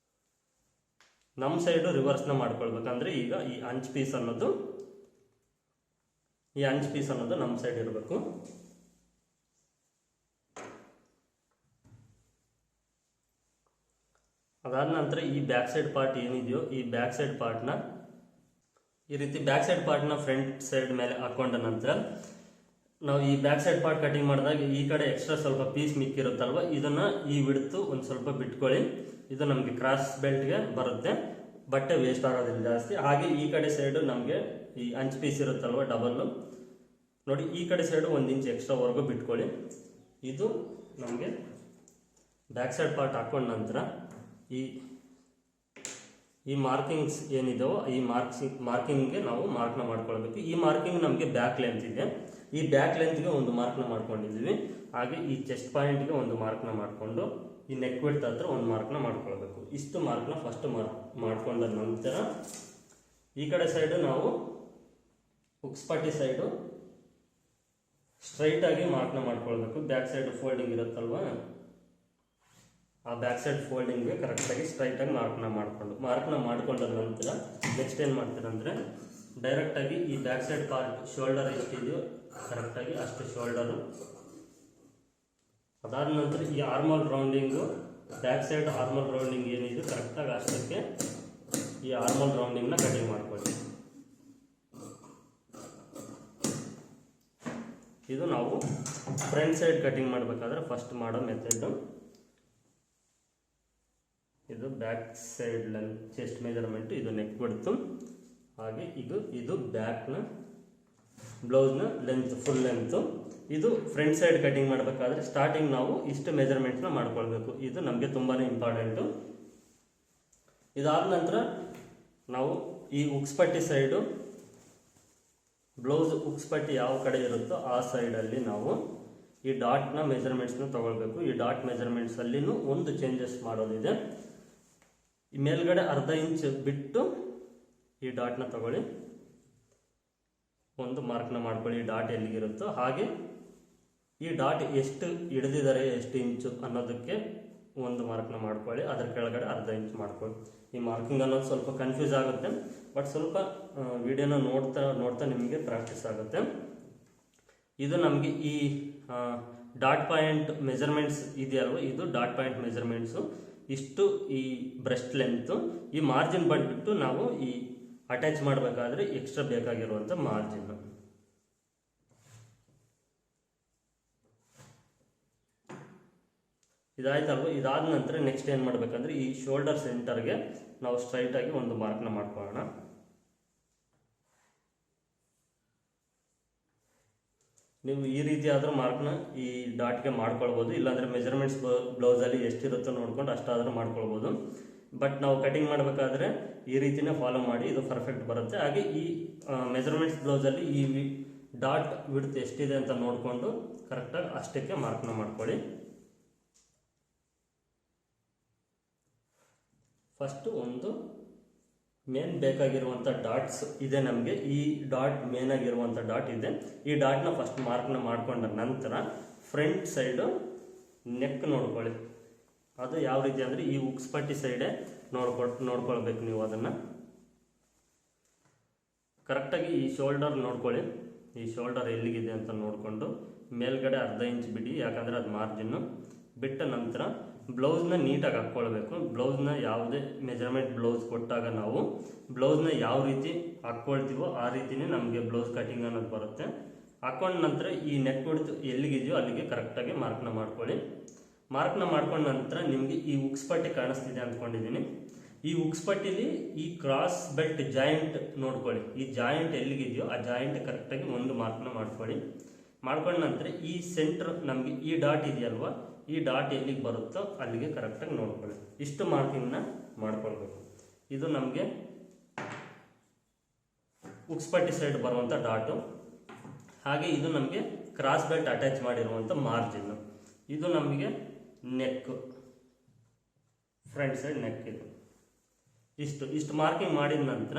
ನಮ್ಮ ಸೈಡು ರಿವರ್ಸ್ನ ಮಾಡ್ಕೊಳ್ಬೇಕಂದ್ರೆ ಈಗ ಈ ಅಂಚ್ ಪೀಸ್ ಅನ್ನೋದು ನಮ್ಮ ಸೈಡ್ ಇರಬೇಕು. ಅದಾದ ನಂತರ ಈ ಬ್ಯಾಕ್ ಸೈಡ್ ಪಾರ್ಟ್ ಏನಿದೆಯೋ ಈ ಬ್ಯಾಕ್ ಸೈಡ್ ಪಾರ್ಟ್ನ ಈ ರೀತಿ ಬ್ಯಾಕ್ ಸೈಡ್ ಪಾರ್ಟ್ನ ಫ್ರಂಟ್ ಸೈಡ್ ಮೇಲೆ ಹಾಕೊಂಡ ನಂತರ ನಾವು ಈ ಬ್ಯಾಕ್ ಸೈಡ್ ಪಾರ್ಟ್ ಕಟಿಂಗ್ ಮಾಡಿದಾಗ ಈ ಕಡೆ ಎಕ್ಸ್ಟ್ರಾ ಸ್ವಲ್ಪ ಪೀಸ್ ಮಿಕ್ಕಿರುತ್ತಲ್ವ, ಇದನ್ನು ಈ ಬಿಡ್ತು ಒಂದು ಸ್ವಲ್ಪ ಬಿಟ್ಕೊಳ್ಳಿ. ಇದು ನಮಗೆ ಕ್ರಾಸ್ ಬೆಲ್ಟ್ಗೆ ಬರುತ್ತೆ, ಬಟ್ಟೆ ವೇಸ್ಟ್ ಆಗೋದಿಲ್ಲ ಜಾಸ್ತಿ. ಹಾಗೆ ಈ ಕಡೆ ಸೈಡು ನಮಗೆ ಈ ಅಂಚ್ ಪೀಸ್ ಇರುತ್ತಲ್ವ ಡಬಲ್ಲು, ನೋಡಿ ಈ ಕಡೆ ಸೈಡು 1 ಇಂಚ್ ಎಕ್ಸ್ಟ್ರಾವರೆಗೂ ಬಿಟ್ಕೊಳ್ಳಿ. ಇದು ನಮಗೆ ಬ್ಯಾಕ್ ಸೈಡ್ ಪಾರ್ಟ್ ಹಾಕೊಂಡ ನಂತರ ಈ ಮಾರ್ಕಿಂಗ್ಸ್ ಏನಿದೆಯೋ ಈ ಮಾರ್ಕಿಂಗ್ಗೆ ನಾವು ಮಾರ್ಕ್ನ ಮಾಡ್ಕೊಳ್ಬೇಕು. ಈ ಮಾರ್ಕಿಂಗ್ ನಮಗೆ ಬ್ಯಾಕ್ ಲೆಂತ್ ಇದೆ, ಈ ಬ್ಯಾಕ್ ಲೆಂತ್ಗೆ ಒಂದು ಮಾರ್ಕ್ನ ಮಾಡ್ಕೊಂಡಿದ್ದೀವಿ. ಹಾಗೆ ಈ ಚೆಸ್ಟ್ ಪಾಯಿಂಟ್ಗೆ ಒಂದು ಮಾರ್ಕ್ನ ಮಾಡಿಕೊಂಡು ಈ ನೆಕ್ ವಿಡ್ತ್ ಹತ್ರ ಒಂದು ಮಾರ್ಕ್ನ ಮಾಡ್ಕೊಳ್ಬೇಕು. ಇಷ್ಟು ಮಾರ್ಕ್ನ ಫಸ್ಟ್ ಮಾಡ್ಕೊಂಡ ನಂತರ ಈ ಕಡೆ ಸೈಡು ನಾವು ಉಕ್ಸ್ಪಟ್ಟಿ ಸೈಡು ಸ್ಟ್ರೈಟಾಗಿ ಮಾರ್ಕ್ನ ಮಾಡ್ಕೊಳ್ಬೇಕು. ಬ್ಯಾಕ್ ಸೈಡ್ ಫೋಲ್ಡಿಂಗ್ ಇರುತ್ತಲ್ವ, ಆ ಬ್ಯಾಕ್ ಸೈಡ್ ಫೋಲ್ಡಿಂಗ್ಗೆ ಕರೆಕ್ಟಾಗಿ ಸ್ಟ್ರೈಟಾಗಿ ಮಾರ್ಕ್ನ ಮಾಡ್ಕೊಂಡ ನಂತರ ನೆಕ್ಸ್ಟ್ ಏನು ಮಾಡ್ತೀರಂದರೆ ಡೈರೆಕ್ಟಾಗಿ ಈ ಬ್ಯಾಕ್ ಸೈಡ್ ಪಾರ್ಟ್ ಶೋಲ್ಡರ್ ಎಷ್ಟಿದೆಯೋ ಕರೆಕ್ಟಾಗಿ ಅಷ್ಟು ಶೋಲ್ಡರು. ಅದಾದ ನಂತರ ಈ ಆರ್ಮಲ್ ರೌಂಡಿಂಗು ಬ್ಯಾಕ್ ಸೈಡ್ ಆರ್ಮಲ್ ರೌಂಡಿಂಗ್ ಏನಿದೆ ಕರೆಕ್ಟಾಗಿ ಅಷ್ಟಕ್ಕೆ ಈ ಆರ್ಮಲ್ ರೌಂಡಿಂಗ್ನ ಕಟಿಂಗ್ ಮಾಡ್ಕೊಳ್ಳಿ. ಇದು ನಾವು ಫ್ರಂಟ್ ಸೈಡ್ ಕಟಿಂಗ್ ಮಾಡಬೇಕಾದ್ರೆ ಫಸ್ಟ್ ಮಾಡೋ ಮೆಥಡು. ಇದು back side length chest measurement, ಇದು ನೆಕ್ ಬಿಡ್ತು. ಹಾಗೆ ಇದು ಬ್ಯಾಕ್ನ ಬ್ಲೌಸ್ನ ಲೆಂತ್ ಫುಲ್ ಲೆಂತು. ಇದು ಫ್ರಂಟ್ ಸೈಡ್ ಕಟಿಂಗ್ ಮಾಡಬೇಕಾದ್ರೆ ಸ್ಟಾರ್ಟಿಂಗ್ ನಾವು ಇಷ್ಟು ಮೆಜರ್ಮೆಂಟ್ನ ಮಾಡ್ಕೊಳ್ಬೇಕು. ಇದು ನಮಗೆ ತುಂಬಾ ಇಂಪಾರ್ಟೆಂಟು. ಇದಾದ ನಂತರ ನಾವು ಈ ಉಕ್ಸ್ಪಟ್ಟಿ ಸೈಡು ಬ್ಲೌಸ್ ಉಕ್ಸ್ಪಟ್ಟಿ ಯಾವ ಕಡೆ ಇರುತ್ತೋ ಆ ಸೈಡಲ್ಲಿ ನಾವು ಈ ಡಾಟ್ನ ಮೆಜರ್ಮೆಂಟ್ಸ್ನ ತೊಗೊಳ್ಬೇಕು. ಈ ಡಾಟ್ ಮೆಜರ್ಮೆಂಟ್ಸಲ್ಲಿನೂ ಒಂದು ಚೇಂಜಸ್ ಮಾಡೋದಿದೆ. ಈ ಮೇಲ್ಗಡೆ ಅರ್ಧ ಇಂಚ್ ಬಿಟ್ಟು ಈ ಡಾಟ್ನ ತಗೊಳ್ಳಿ, ಒಂದು ಮಾರ್ಕ್ನ ಮಾಡ್ಕೊಳ್ಳಿ. ಈ ಡಾಟ್ ಎಲ್ಲಿಗಿರುತ್ತೋ ಹಾಗೆ ಈ ಡಾಟ್ ಎಷ್ಟು ಹಿಡಿದಿದ್ದಾರೆ ಎಷ್ಟು ಇಂಚು ಅನ್ನೋದಕ್ಕೆ ಒಂದು ಮಾರ್ಕ್ನ ಮಾಡ್ಕೊಳ್ಳಿ. ಅದರ ಕೆಳಗಡೆ ಅರ್ಧ ಇಂಚ್ ಮಾಡ್ಕೊಳ್ಳಿ. ಈ ಮಾರ್ಕಿಂಗ್ ಅನ್ನೋದು ಸ್ವಲ್ಪ ಕನ್ಫ್ಯೂಸ್ ಆಗುತ್ತೆ, ಬಟ್ ಸ್ವಲ್ಪ ವಿಡಿಯೋನ ನೋಡ್ತಾ ನಿಮಗೆ ಪ್ರಾಕ್ಟೀಸ್ ಆಗುತ್ತೆ. ಇದು ನಮಗೆ ಈ ಡಾಟ್ ಪಾಯಿಂಟ್ ಮೆಜರ್ಮೆಂಟ್ಸ್ ಇದೆಯಲ್ವ, ಇದು ಡಾಟ್ ಪಾಯಿಂಟ್ ಮೆಜರ್ಮೆಂಟ್ಸು. ಇಷ್ಟು ಈ ಬ್ರೆಸ್ಟ್ ಲೆಂತು. ಈ ಮಾರ್ಜಿನ್ ಬಂದುಬಿಟ್ಟು ನಾವು ಈ ಅಟ್ಯಾಚ್ ಮಾಡಬೇಕಾದ್ರೆ ಎಕ್ಸ್ಟ್ರಾ ಬೇಕಾಗಿರುವಂಥ ಮಾರ್ಜಿನ್. ಇದಾಯ್ತಲ್ವ. ಇದಾದ ನಂತರ ನೆಕ್ಸ್ಟ್ ಏನು ಮಾಡಬೇಕಂದ್ರೆ ಈ ಶೋಲ್ಡರ್ ಸೆಂಟರ್ಗೆ ನಾವು ಸ್ಟ್ರೈಟಾಗಿ ಒಂದು ಮಾರ್ಕ್ನ ಮಾಡ್ಕೊಳ್ಳೋಣ. ನೀವು ಈ ರೀತಿ ಆದರೂ ಮಾರ್ಕ್ನ ಈ ಡಾಟ್ಗೆ ಮಾಡ್ಕೊಳ್ಬೋದು, ಇಲ್ಲಾಂದರೆ ಮೆಜರ್ಮೆಂಟ್ಸ್ ಬ್ಲೌಸಲ್ಲಿ ಎಷ್ಟಿರುತ್ತೋ ನೋಡ್ಕೊಂಡು ಅಷ್ಟಾದರೂ ಮಾಡ್ಕೊಳ್ಬೋದು. ಬಟ್ ನಾವು ಕಟಿಂಗ್ ಮಾಡಬೇಕಾದ್ರೆ ಈ ರೀತಿನೇ ಫಾಲೋ ಮಾಡಿ, ಇದು ಪರ್ಫೆಕ್ಟ್ ಬರುತ್ತೆ. ಹಾಗೆ ಈ ಮೆಜರ್ಮೆಂಟ್ಸ್ ಬ್ಲೌಸಲ್ಲಿ ಈ ಡಾಟ್ ವಿಡ್ತ್ ಎಷ್ಟಿದೆ ಅಂತ ನೋಡಿಕೊಂಡು ಕರೆಕ್ಟಾಗಿ ಅಷ್ಟಕ್ಕೆ ಮಾರ್ಕ್ನ ಮಾಡ್ಕೊಳ್ಳಿ. ಫಸ್ಟು ಒಂದು ಮೇನ್ ಬೇಕಾಗಿರುವಂಥ ಡಾಟ್ಸ್ ಇದೆ ನಮಗೆ. ಈ ಡಾಟ್ ಮೇನ್ ಆಗಿರುವಂಥ ಡಾಟ್ ಇದೆ. ಈ ಡಾಟ್ನ ಫಸ್ಟ್ ಮಾರ್ಕ್ನ ಮಾಡಿಕೊಂಡ ನಂತರ ಫ್ರಂಟ್ ಸೈಡು ನೆಕ್ ನೋಡ್ಕೊಳ್ಳಿ. ಅದು ಯಾವ ರೀತಿ ಅಂದರೆ ಈ ಉಕ್ಸ್ಪಟ್ಟಿ ಸೈಡೇ ನೋಡ್ಕೊಳ್ಬೇಕು ನೀವು. ಅದನ್ನು ಕರೆಕ್ಟಾಗಿ ಈ ಶೋಲ್ಡರ್ ನೋಡ್ಕೊಳ್ಳಿ. ಈ ಶೋಲ್ಡರ್ ಎಲ್ಲಿಗಿದೆ ಅಂತ ನೋಡಿಕೊಂಡು ಮೇಲ್ಗಡೆ ಅರ್ಧ ಇಂಚ್ ಬಿಡಿ, ಯಾಕಂದರೆ ಅದು ಮಾರ್ಜಿನ್ನು. ಬಿಟ್ಟ ನಂತರ ಬ್ಲೌಸ್ನ ನೀಟಾಗಿ ಹಾಕ್ಕೊಳ್ಬೇಕು. ಬ್ಲೌಸ್ನ ಯಾವುದೇ ಮೆಜರ್ಮೆಂಟ್ ಬ್ಲೌಸ್ ಕೊಟ್ಟಾಗ ನಾವು ಬ್ಲೌಸ್ನ ಯಾವ ರೀತಿ ಹಾಕ್ಕೊಳ್ತೀವೋ ಆ ರೀತಿಯೇ ನಮಗೆ ಬ್ಲೌಸ್ ಕಟಿಂಗ್ ಅನ್ನೋದು ಬರುತ್ತೆ. ಹಾಕ್ಕೊಂಡ ನಂತರ ಈ ನೆಕ್ ಹೊಡೆದು ಎಲ್ಲಿಗಿದೆಯೋ ಅಲ್ಲಿಗೆ ಕರೆಕ್ಟಾಗಿ ಮಾರ್ಕ್ನ ಮಾಡ್ಕೊಳ್ಳಿ. ಮಾರ್ಕ್ನ ಮಾಡ್ಕೊಂಡ ನಂತರ ನಿಮಗೆ ಈ ಉಕ್ಸ್ಪಟ್ಟಿ ಕಾಣಿಸ್ತಿದೆ ಅಂದ್ಕೊಂಡಿದ್ದೀನಿ. ಈ ಉಕ್ಸ್ಪಟ್ಟಿಲಿ ಈ ಕ್ರಾಸ್ ಬೆಲ್ಟ್ ಜಾಯಿಂಟ್ ನೋಡ್ಕೊಳ್ಳಿ. ಈ ಜಾಯಿಂಟ್ ಎಲ್ಲಿಗಿದೆಯೋ ಆ ಜಾಯಿಂಟ್ ಕರೆಕ್ಟಾಗಿ ಒಂದು ಮಾರ್ಕ್ನ ಮಾಡ್ಕೊಳ್ಳಿ. ಮಾಡ್ಕೊಂಡ ನಂತರ ಈ ಸೆಂಟ್ರ್ ನಮಗೆ ಈ ಡಾಟ್ ಇದೆಯಲ್ವ, ಈ ಡಾಟ್ ಎಲ್ಲಿಗೆ ಬರುತ್ತೋ ಅಲ್ಲಿಗೆ ಕರೆಕ್ಟಾಗಿ ನೋಡ್ಕೊಳ್ಳಿ. ಇಷ್ಟು ಮಾರ್ಕಿಂಗ್ನ ಮಾಡ್ಕೊಳ್ಬೇಕು. ಇದು ನಮಗೆ ಉಕ್ಸ್ಪಟ್ಟಿ ಸೈಡ್ ಬರುವಂಥ ಡಾಟು. ಹಾಗೆ ಇದು ನಮಗೆ ಕ್ರಾಸ್ ಬೆಲ್ಟ್ ಅಟ್ಯಾಚ್ ಮಾಡಿರುವಂಥ ಮಾರ್ಜಿನ್ನು. ಇದು ನಮಗೆ ನೆಕ್, ಫ್ರಂಟ್ ಸೈಡ್ ನೆಕ್. ಇದು ಇಷ್ಟು ಮಾರ್ಕಿಂಗ್ ಮಾಡಿದ ನಂತರ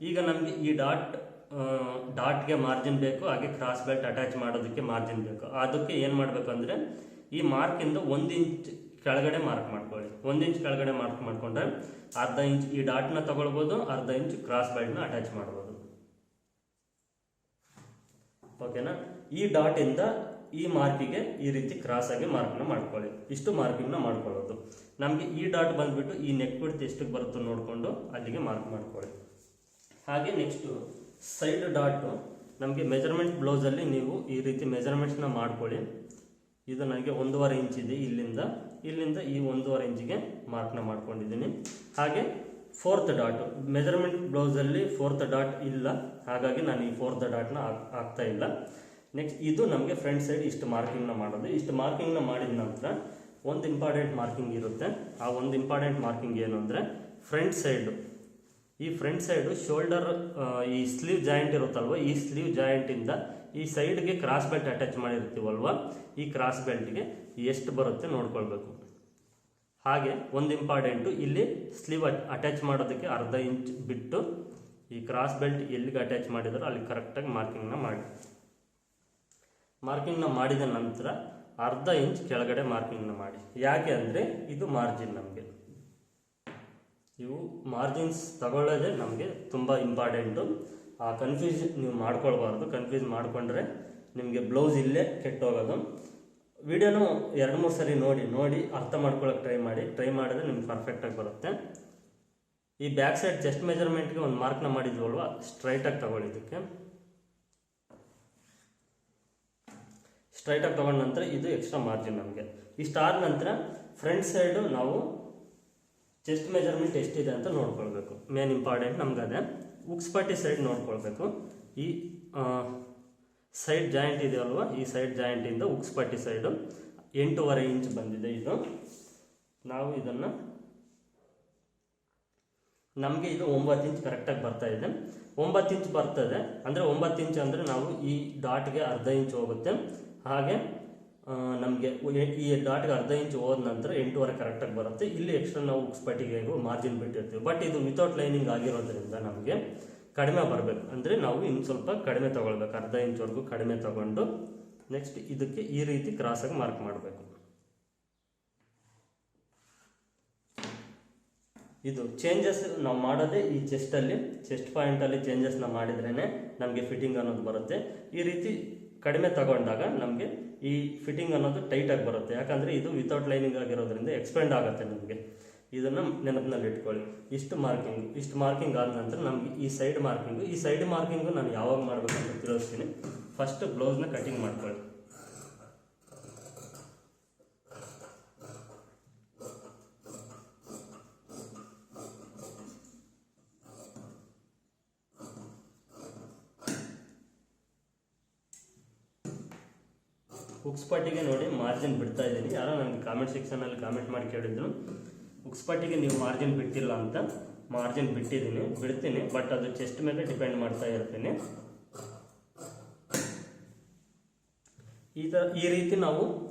ಈಗ ನಮಗೆ ಈ ಡಾಟ್ಗೆ ಮಾರ್ಜಿನ್ ಬೇಕು, ಹಾಗೆ ಕ್ರಾಸ್ ಬೆಲ್ಟ್ ಅಟ್ಯಾಚ್ ಮಾಡೋದಕ್ಕೆ ಮಾರ್ಜಿನ್ ಬೇಕು. ಅದಕ್ಕೆ ಏನು ಮಾಡಬೇಕು ಅಂದರೆ ಈ ಮಾರ್ಕಿಂದ 1 ಇಂಚ್ ಕೆಳಗಡೆ ಮಾರ್ಕ್ ಮಾಡ್ಕೊಳ್ಳಿ. 1 ಇಂಚ್ ಕೆಳಗಡೆ ಮಾರ್ಕ್ ಮಾಡಿಕೊಂಡ್ರೆ ಅರ್ಧ ಇಂಚ್ ಈ ಡಾಟ್ನ ತಗೊಳ್ಬೋದು, ಅರ್ಧ ಇಂಚ್ ಕ್ರಾಸ್ ಬೆಲ್ಟ್ನ ಅಟ್ಯಾಚ್ ಮಾಡ್ಬೋದು. ಓಕೆನಾ? ಈ ಡಾಟಿಂದ ಈ ಮಾರ್ಕಿಗೆ ಈ ರೀತಿ ಕ್ರಾಸ್ ಆಗಿ ಮಾರ್ಕ್ನ ಮಾಡ್ಕೊಳ್ಳಿ. ಇಷ್ಟು ಮಾರ್ಕಿಂಗ್ನ ಮಾಡ್ಕೊಳ್ಳೋದು. ನಮಗೆ ಈ ಡಾಟ್ ಬಂದುಬಿಟ್ಟು ಈ ನೆಕ್ ಬಿಡ್ತು ಎಷ್ಟಕ್ಕೆ ಬರುತ್ತೋ ನೋಡಿಕೊಂಡು ಅಲ್ಲಿಗೆ ಮಾರ್ಕ್ ಮಾಡ್ಕೊಳ್ಳಿ. ಹಾಗೆ ನೆಕ್ಸ್ಟು ಸೈಡ್ ಡಾಟು ನಮಗೆ ಮೆಜರ್ಮೆಂಟ್ ಬ್ಲೌಸಲ್ಲಿ ನೀವು ಈ ರೀತಿ ಮೆಜರ್ಮೆಂಟ್ಸ್ನ ಮಾಡ್ಕೊಳ್ಳಿ. ಇದು ನನಗೆ 1.5 ಇಂಚ್ ಇದೆ. ಇಲ್ಲಿಂದ ಈ 1.5 ಇಂಚಿಗೆ ಮಾರ್ಕ್ನ ಮಾಡ್ಕೊಂಡಿದ್ದೀನಿ. ಹಾಗೆ 4th dot measurement ಬ್ಲೌಸಲ್ಲಿ 4th dot ಇಲ್ಲ, ಹಾಗಾಗಿ ನಾನು ಈ 4th ಡಾಟ್ನ ಹಾಕ್ತಾ ಇಲ್ಲ. ನೆಕ್ಸ್ಟ್ ಇದು ನಮಗೆ ಫ್ರಂಟ್ ಸೈಡ್ ಇಷ್ಟು ಮಾರ್ಕಿಂಗ್ನ ಮಾಡೋದು. ಇಷ್ಟು ಮಾರ್ಕಿಂಗ್ನ ಮಾಡಿದ ನಂತರ ಒಂದು ಇಂಪಾರ್ಟೆಂಟ್ ಮಾರ್ಕಿಂಗ್ ಇರುತ್ತೆ. ಆ ಒಂದು ಇಂಪಾರ್ಟೆಂಟ್ ಮಾರ್ಕಿಂಗ್ ಏನು ಅಂದರೆ ಫ್ರಂಟ್ ಸೈಡು. ಈ ಫ್ರಂಟ್ ಸೈಡು ಶೋಲ್ಡರ್ ಈ ಸ್ಲೀವ್ ಜಾಯಿಂಟ್ ಇರುತ್ತಲ್ವ, ಈ ಸ್ಲೀವ್ ಜಾಯಿಂಟಿಂದ ಈ ಸೈಡ್ಗೆ ಕ್ರಾಸ್ ಬೆಲ್ಟ್ ಅಟ್ಯಾಚ್ ಮಾಡಿರ್ತೀವಲ್ವ, ಈ ಕ್ರಾಸ್ ಬೆಲ್ಟ್ಗೆ ಎಷ್ಟು ಬರುತ್ತೆ ನೋಡ್ಕೊಳ್ಬೇಕು. ಹಾಗೆ ಒಂದು ಇಂಪಾರ್ಟೆಂಟು, ಇಲ್ಲಿ ಸ್ಲೀವ್ ಅಟ್ಯಾಚ್ ಮಾಡೋದಕ್ಕೆ ಅರ್ಧ ಇಂಚ್ ಬಿಟ್ಟು ಈ ಕ್ರಾಸ್ ಬೆಲ್ಟ್ ಎಲ್ಲಿಗೆ ಅಟ್ಯಾಚ್ ಮಾಡಿದಾರೋ ಅಲ್ಲಿ ಕರೆಕ್ಟಾಗಿ ಮಾರ್ಕಿಂಗ್ನ ಮಾಡಿ. ಮಾರ್ಕಿಂಗ್ನ ಮಾಡಿದ ನಂತರ ಅರ್ಧ ಇಂಚ್ ಕೆಳಗಡೆ ಮಾರ್ಕಿಂಗ್ನ ಮಾಡಿ. ಯಾಕೆ ಅಂದರೆ ಇದು ಮಾರ್ಜಿನ್. ನಮಗೆ ಇವು ಮಾರ್ಜಿನ್ಸ್ ತಗೊಳ್ಳೋದೇ ನಮಗೆ ತುಂಬ ಇಂಪಾರ್ಟೆಂಟು. ಆ ಕನ್ಫ್ಯೂಸ್ ನೀವು ಮಾಡ್ಕೊಳ್ಬಾರ್ದು. ಕನ್ಫ್ಯೂಸ್ ಮಾಡಿಕೊಂಡ್ರೆ ನಿಮಗೆ ಬ್ಲೌಸ್ ಇಲ್ಲೇ ಕೆಟ್ಟೋಗೋದು. ವಿಡಿಯೋನು 2-3 ಸರಿ ನೋಡಿ ಅರ್ಥ ಮಾಡ್ಕೊಳ್ಳೋಕೆ ಟ್ರೈ ಮಾಡಿದ್ರೆ ನಿಮ್ಗೆ ಪರ್ಫೆಕ್ಟಾಗಿ ಬರುತ್ತೆ. ಈ ಬ್ಯಾಕ್ ಸೈಡ್ ಚೆಸ್ಟ್ ಮೆಜರ್ಮೆಂಟ್ಗೆ ಒಂದು ಮಾರ್ಕ್ನ ಮಾಡಿದ್ವಲ್ವ, ಸ್ಟ್ರೈಟಾಗಿ ತಗೊಳ್ಳಿದ್ದಕ್ಕೆ. ಸ್ಟ್ರೈಟಾಗಿ ತಗೊಂಡ ನಂತರ ಇದು ಎಕ್ಸ್ಟ್ರಾ ಮಾರ್ಜಿನ್ ನಮಗೆ. ಇಷ್ಟಾದ ನಂತರ ಫ್ರಂಟ್ ಸೈಡು ನಾವು ಚೆಸ್ಟ್ ಮೆಜರ್ಮೆಂಟ್ ಎಷ್ಟಿದೆ ಅಂತ ನೋಡ್ಕೊಳ್ಬೇಕು. ಮೇನ್ ಇಂಪಾರ್ಟೆಂಟ್ ನಮ್ಗೆ ಅದೇ. ಉಕ್ಸ್ ಪಟ್ಟಿ ಸೈಡ್ ನೋಡ್ಕೊಳ್ಬೇಕು. ಈ ಸೈಡ್ ಜಾಯಿಂಟ್ ಇದೆಯಲ್ವ, ಈ ಸೈಡ್ ಜಾಯಿಂಟಿಂದ ಉಕ್ಸ್ ಪಟ್ಟಿ ಸೈಡು 8.5 ಇಂಚ್ ಬಂದಿದೆ. ಇದು ನಾವು ಇದನ್ನು ನಮಗೆ ಇದು 9 ಇಂಚ್ ಕರೆಕ್ಟಾಗಿ ಬರ್ತಾ ಇದೆ. 9 ಇಂಚ್ ಬರ್ತದೆ ಅಂದರೆ 9 ಇಂಚ್ ಅಂದರೆ ನಾವು ಈ ಡಾಟ್ಗೆ ಅರ್ಧ ಇಂಚ್ ಹೋಗುತ್ತೆ. ಹಾಗೆ ನಮಗೆ ಈ ಡಾಟ್ಗೆ ಅರ್ಧ ಇಂಚ್ ಹೋದ ನಂತರ 8.5 ಕರೆಕ್ಟಾಗಿ ಬರುತ್ತೆ. ಇಲ್ಲಿ ಎಕ್ಸ್ಟ್ರಾ ನಾವು ಉಕ್ಸ್ ಪಟ್ಟಿಗೆ ಮಾರ್ಜಿನ್ ಬಿಟ್ಟಿರ್ತೀವಿ. ಬಟ್ ಇದು ವಿತೌಟ್ ಲೈನಿಂಗ್ ಆಗಿರೋದ್ರಿಂದ ನಮಗೆ ಕಡಿಮೆ ಬರಬೇಕು. ಅಂದರೆ ನಾವು ಇನ್ನು ಸ್ವಲ್ಪ ಕಡಿಮೆ ತೊಗೊಳ್ಬೇಕು, ಅರ್ಧ ಇಂಚ್ವರೆಗೂ ಕಡಿಮೆ ತೊಗೊಂಡು ನೆಕ್ಸ್ಟ್ ಇದಕ್ಕೆ ಈ ರೀತಿ ಕ್ರಾಸಾಗಿ ಮಾರ್ಕ್ ಮಾಡಬೇಕು. ಇದು ಚೇಂಜಸ್ ನಾವು ಮಾಡೋದೇ ಈ ಚೆಸ್ಟ್ ಪಾಯಿಂಟಲ್ಲಿ ಚೇಂಜಸ್ನ ಮಾಡಿದ್ರೇ ನಮಗೆ ಫಿಟ್ಟಿಂಗ್ ಅನ್ನೋದು ಬರುತ್ತೆ. ಈ ರೀತಿ ಕಡಿಮೆ ತಗೊಂಡಾಗ ನಮಗೆ ಈ ಫಿಟ್ಟಿಂಗ್ ಅನ್ನೋದು ಟೈಟಾಗಿ ಬರುತ್ತೆ. ಯಾಕಂದರೆ ಇದು ವಿತೌಟ್ ಲೈನಿಂಗ್ ಆಗಿರೋದ್ರಿಂದ ಎಕ್ಸ್ಪೆಂಡ್ ಆಗುತ್ತೆ ನಮಗೆ. ಇದನ್ನು ನೆನಪಿನಲ್ಲಿ ಇಟ್ಕೊಳ್ಳಿ. ಇಷ್ಟು ಮಾರ್ಕಿಂಗ್ ಆದ ನಂತರ ನಮಗೆ ಈ ಸೈಡ್ ಮಾರ್ಕಿಂಗು ನಾನು ಯಾವಾಗ ಮಾಡಬೇಕಂತ ತಿಳಿಸ್ತೀನಿ. ಫಸ್ಟ್ ಬ್ಲೌಸ್ನ ಕಟಿಂಗ್ ಮಾಡ್ಕೊಳ್ಳಿ. ಉಕ್ಸ್ ಪಟ್ಟಿಗೆ ನೋಡಿ ಮಾರ್ಜಿನ್ ಬಿಡ್ತಾ ಇದ್ದೀನಿ. ಯಾರೋ ನನಗೆ ಕಾಮೆಂಟ್ ಸೆಕ್ಷನಲ್ಲಿ ಕಾಮೆಂಟ್ ಮಾಡಿ ಕೇಳಿದ್ರು, ಉಕ್ಸ್ ಪಟ್ಟಿಗೆ ನೀವು ಮಾರ್ಜಿನ್ ಬಿಟ್ಟಿಲ್ಲ ಅಂತ. ಮಾರ್ಜಿನ್ ಬಿಡ್ತೀನಿ, ಬಟ್ ಅದು ಚೆಸ್ಟ್ ಮೇಲೆ ಡಿಪೆಂಡ್ ಮಾಡ್ತಾ ಇರ್ತೀನಿ. ಈ ರೀತಿ ನಾವು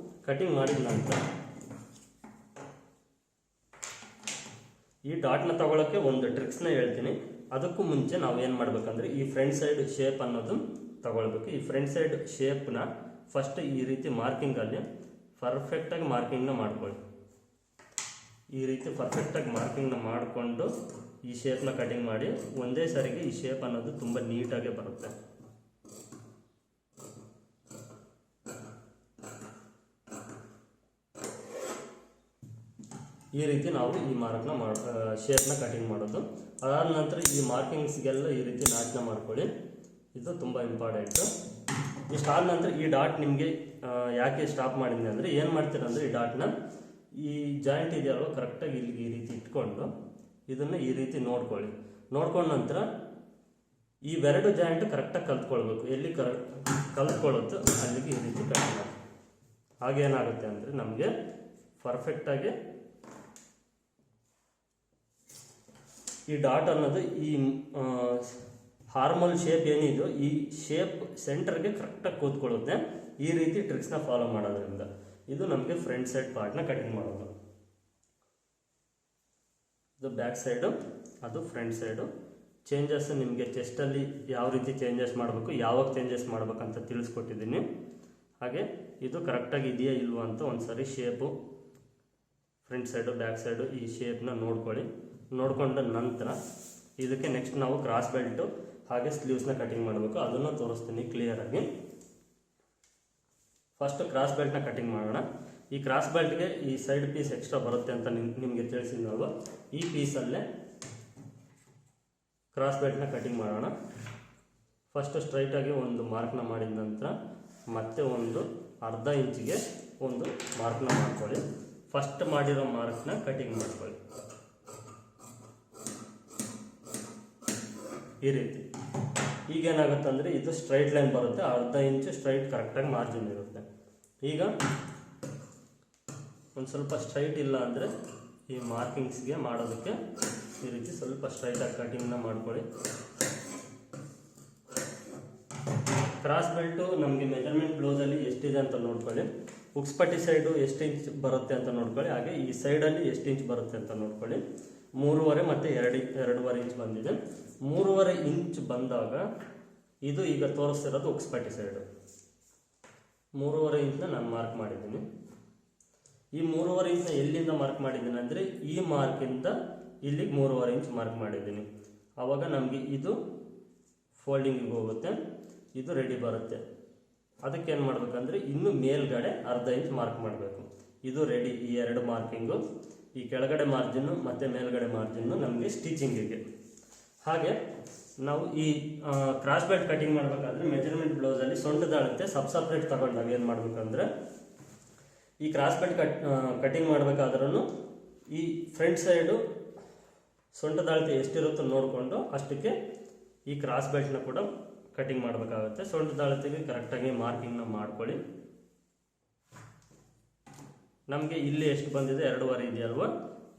ಕಟಿಂಗ್ ಮಾಡಿದ ನಂತರ ಈ ಡಾಟ್ನ ತಗೊಳ್ಳೋಕ್ಕೆ ಒಂದು ಟ್ರಿಕ್ಸ್ನ ಹೇಳ್ತೀನಿ. ಅದಕ್ಕೂ ಮುಂಚೆ ನಾವು ಏನು ಮಾಡಬೇಕಂದ್ರೆ ಈ ಫ್ರಂಟ್ ಸೈಡ್ ಶೇಪ್ ಅನ್ನೋದು ತಗೊಳ್ಬೇಕು. ಈ ಫ್ರಂಟ್ ಸೈಡ್ ಶೇಪ್ನ ಫಸ್ಟ್ ಈ ರೀತಿ ಮಾರ್ಕಿಂಗಲ್ಲಿ ಪರ್ಫೆಕ್ಟಾಗಿ ಮಾರ್ಕಿಂಗ್ನ ಮಾಡ್ಕೊಳ್ಳಿ. ಈ ರೀತಿ ಪರ್ಫೆಕ್ಟಾಗಿ ಮಾರ್ಕಿಂಗ್ನ ಮಾಡಿಕೊಂಡು ಈ ಶೇಪ್ನ ಕಟಿಂಗ್ ಮಾಡಿ ಒಂದೇ ಸಾರಿಗೆ ಈ ಶೇಪ್ ಅನ್ನೋದು ತುಂಬ ನೀಟಾಗಿ ಬರುತ್ತೆ. ಈ ರೀತಿ ನಾವು ಈ ಮಾರ್ಕ್ನ ಶೇಪ್ನ ಕಟಿಂಗ್ ಮಾಡೋದು. ಅದಾದ ನಂತರ ಈ ಮಾರ್ಕಿಂಗ್ಸ್ಗೆಲ್ಲ ಈ ರೀತಿ ನಾಟ್ನ ಮಾಡ್ಕೊಳ್ಳಿ. ಇದು ತುಂಬ ಇಂಪಾರ್ಟೆಂಟು. ಇಷ್ಟಾದ ನಂತರ ಈ ಡಾಟ್ ನಿಮಗೆ ಯಾಕೆ ಸ್ಟಾಪ್ ಮಾಡಿದ್ದೆ ಅಂದರೆ ಏನು ಮಾಡ್ತೀರಂದರೆ ಈ ಡಾಟ್ನ ಈ ಜಾಯಿಂಟ್ ಇದೆಯಲ್ವ ಕರೆಕ್ಟಾಗಿ ಇಲ್ಲಿಗೆ ಈ ರೀತಿ ಇಟ್ಕೊಂಡು ಇದನ್ನು ಈ ರೀತಿ ನೋಡ್ಕೊಂಡ ನಂತರ ಈ 2 ಜಾಯಿಂಟ್ ಕರೆಕ್ಟಾಗಿ ಕಲ್ತ್ಕೊಳ್ಬೇಕು. ಎಲ್ಲಿ ಕಲ್ತ್ಕೊಳ್ಳುತ್ತೋ ಅಲ್ಲಿಗೆ ಈ ರೀತಿ ಕಟ್ ಮಾಡಿ. ಹಾಗೇನಾಗುತ್ತೆ ಅಂದರೆ ನಮಗೆ ಪರ್ಫೆಕ್ಟಾಗಿ ಈ ಡಾಟ್ ಅನ್ನೋದು ಈ ಹಾರ್ಮೋಲ್ ಶೇಪ್ ಏನಿದೆಯೋ ಈ ಶೇಪ್ ಸೆಂಟರ್ಗೆ ಕರೆಕ್ಟಾಗಿ ಕೂತ್ಕೊಳ್ಳುತ್ತೆ. ಈ ರೀತಿ ಟ್ರಿಕ್ಸ್ನ ಫಾಲೋ ಮಾಡೋದ್ರಿಂದ ಇದು ನಮಗೆ ಫ್ರಂಟ್ ಸೈಡ್ ಪಾರ್ಟ್ನ ಕಟಿಂಗ್ ಮಾಡೋದು. ಇದು ಬ್ಯಾಕ್ ಸೈಡು, ಅದು ಫ್ರಂಟ್ ಸೈಡು. ಚೇಂಜಸ್ ನಿಮಗೆ ಚೆಸ್ಟಲ್ಲಿ ಯಾವ ರೀತಿ ಚೇಂಜಸ್ ಮಾಡಬೇಕು, ಯಾವಾಗ ಚೇಂಜಸ್ ಮಾಡಬೇಕಂತ ತಿಳಿಸ್ಕೊಟ್ಟಿದ್ದೀನಿ. ಹಾಗೆ ಇದು ಕರೆಕ್ಟಾಗಿ ಇದೆಯಾ ಇಲ್ವಾ ಅಂತ ಒಂದು ಸಾರಿ shape front side back side ಈ ಶೇಪ್ನ ನೋಡ್ಕೊಳ್ಳಿ. ನೋಡಿಕೊಂಡ ನಂತರ ಇದಕ್ಕೆ ನೆಕ್ಸ್ಟ್ ನಾವು ಕ್ರಾಸ್ ಬೆಲ್ಟು ಹಾಗೆ ಸ್ಲೀವ್ಸ್ನ ಕಟಿಂಗ್ ಮಾಡಬೇಕು, ಅದನ್ನು ತೋರಿಸ್ತೀನಿ ಕ್ಲಿಯರಾಗಿ. ಫಸ್ಟ್ ಕ್ರಾಸ್ ಬೆಲ್ಟ್ನ ಕಟಿಂಗ್ ಮಾಡೋಣ. ಈ ಕ್ರಾಸ್ ಬೆಲ್ಟ್ಗೆ ಈ ಸೈಡ್ ಪೀಸ್ ಎಕ್ಸ್ಟ್ರಾ ಬರುತ್ತೆ ಅಂತ ನಿಮಗೆ ತಿಳಿಸಿದ್ನಲ್ವ, ಈ ಪೀಸಲ್ಲೇ ಕ್ರಾಸ್ ಬೆಲ್ಟ್ನ ಕಟಿಂಗ್ ಮಾಡೋಣ. ಫಸ್ಟ್ ಸ್ಟ್ರೈಟಾಗಿ ಒಂದು ಮಾರ್ಕ್ನ ಮಾಡಿದ ನಂತರ ಮತ್ತೆ ಒಂದು ಅರ್ಧ ಇಂಚಿಗೆ ಒಂದು ಮಾರ್ಕ್ನ ಮಾಡ್ಕೊಳ್ಳಿ. ಫಸ್ಟ್ ಮಾಡಿರೋ ಮಾರ್ಕ್ನ ಕಟಿಂಗ್ ಮಾಡ್ಕೊಳ್ಳಿ ಈ ರೀತಿ. ಈಗೇನಾಗುತ್ತೆ ಅಂದರೆ ಇದು ಸ್ಟ್ರೈಟ್ ಲೈನ್ ಬರುತ್ತೆ, ಅರ್ಧ ಇಂಚು ಸ್ಟ್ರೈಟ್ ಕರೆಕ್ಟಾಗಿ ಮಾರ್ಜಿನ್ ಇರುತ್ತೆ. ಈಗ ಒಂದು ಸ್ವಲ್ಪ ಸ್ಟ್ರೈಟ್ ಇಲ್ಲ ಅಂದರೆ ಈ ಮಾರ್ಕಿಂಗ್ಸ್ಗೆ ಮಾಡೋದಕ್ಕೆ ಈ ರೀತಿ ಸ್ವಲ್ಪ ಸ್ಟ್ರೈಟಾಗಿ ಕಟಿಂಗ್ನ ಮಾಡ್ಕೊಳ್ಳಿ. ಕ್ರಾಸ್ ಬೆಲ್ಟು ನಮಗೆ ಮೆಜರ್ಮೆಂಟ್ ಬ್ಲೌಸಲ್ಲಿ ಎಷ್ಟಿದೆ ಅಂತ ನೋಡ್ಕೊಳ್ಳಿ. ಉಕ್ಸ್ಪಟ್ಟಿ ಸೈಡು ಎಷ್ಟು ಇಂಚ್ ಬರುತ್ತೆ ಅಂತ ನೋಡ್ಕೊಳ್ಳಿ, ಹಾಗೆ ಈ ಸೈಡಲ್ಲಿ ಎಷ್ಟು ಇಂಚ್ ಬರುತ್ತೆ ಅಂತ ನೋಡ್ಕೊಳ್ಳಿ. 3.5 ಮತ್ತು 2.5 ಇಂಚ್ ಬಂದಿದೆ. 3.5 ಇಂಚ್ ಬಂದಾಗ ಇದು ಈಗ ತೋರಿಸ್ತಿರೋದು ಉಕ್ಸ್ಪಟ್ಟಿ ಸೈಡು. 3.5 ಇಂಚನ್ನ ನಾನು ಮಾರ್ಕ್ ಮಾಡಿದ್ದೀನಿ. ಈ 3.5 ಇಂಚನ್ನ ಎಲ್ಲಿಂದ ಮಾರ್ಕ್ ಮಾಡಿದ್ದೀನಿ ಅಂದರೆ ಈ ಮಾರ್ಕಿಂದ ಇಲ್ಲಿಗೆ 3.5 ಇಂಚ್ ಮಾರ್ಕ್ ಮಾಡಿದ್ದೀನಿ. ಆವಾಗ ನಮಗೆ ಇದು ಫೋಲ್ಡಿಂಗಿಗೆ ಹೋಗುತ್ತೆ, ಇದು ರೆಡಿ ಬರುತ್ತೆ. ಅದಕ್ಕೆ ಏನು ಮಾಡಬೇಕಂದ್ರೆ ಇನ್ನು ಮೇಲ್ಗಡೆ ಅರ್ಧ ಇಂಚ್ ಮಾರ್ಕ್ ಮಾಡಬೇಕು. ಇದು ರೆಡಿ. ಈ ಎರಡು ಮಾರ್ಕಿಂಗು, ಈ ಕೆಳಗಡೆ ಮಾರ್ಜಿನ್ನು ಮತ್ತು ಮೇಲ್ಗಡೆ ಮಾರ್ಜಿನ್ನು ನಮಗೆ ಸ್ಟಿಚಿಂಗಿಗೆ. ಹಾಗೆ ನಾವು ಈ ಕ್ರಾಸ್ ಬೆಲ್ಟ್ ಕಟಿಂಗ್ ಮಾಡಬೇಕಾದ್ರೆ ಮೆಜರ್ಮೆಂಟ್ ಬ್ಲೌಸಲ್ಲಿ ಸೊಂಟದ ಅಳತೆ ಸಪ್ರೇಟ್ ತಗೊಂಡಾಗ ಏನು ಮಾಡಬೇಕಂದ್ರೆ ಈ ಕ್ರಾಸ್ ಬೆಲ್ಟ್ ಕಟಿಂಗ್ ಮಾಡಬೇಕಾದ್ರೂ ಈ ಫ್ರಂಟ್ ಸೈಡು ಸೊಂಟದ ಅಳತೆ ಎಷ್ಟಿರುತ್ತೋ ನೋಡಿಕೊಂಡು ಅಷ್ಟಕ್ಕೆ ಈ ಕ್ರಾಸ್ ಬೆಲ್ಟ್ನ ಕೂಡ ಕಟಿಂಗ್ ಮಾಡಬೇಕಾಗುತ್ತೆ. ಸೊಂಟದ ಅಳತೆಗೆ ಕರೆಕ್ಟಾಗಿ ಮಾರ್ಕಿಂಗ್ನ ಮಾಡ್ಕೊಳ್ಳಿ. ನಮಗೆ ಇಲ್ಲಿ ಎಷ್ಟು ಬಂದಿದೆ 2.5 ಇದೆಯಲ್ವ,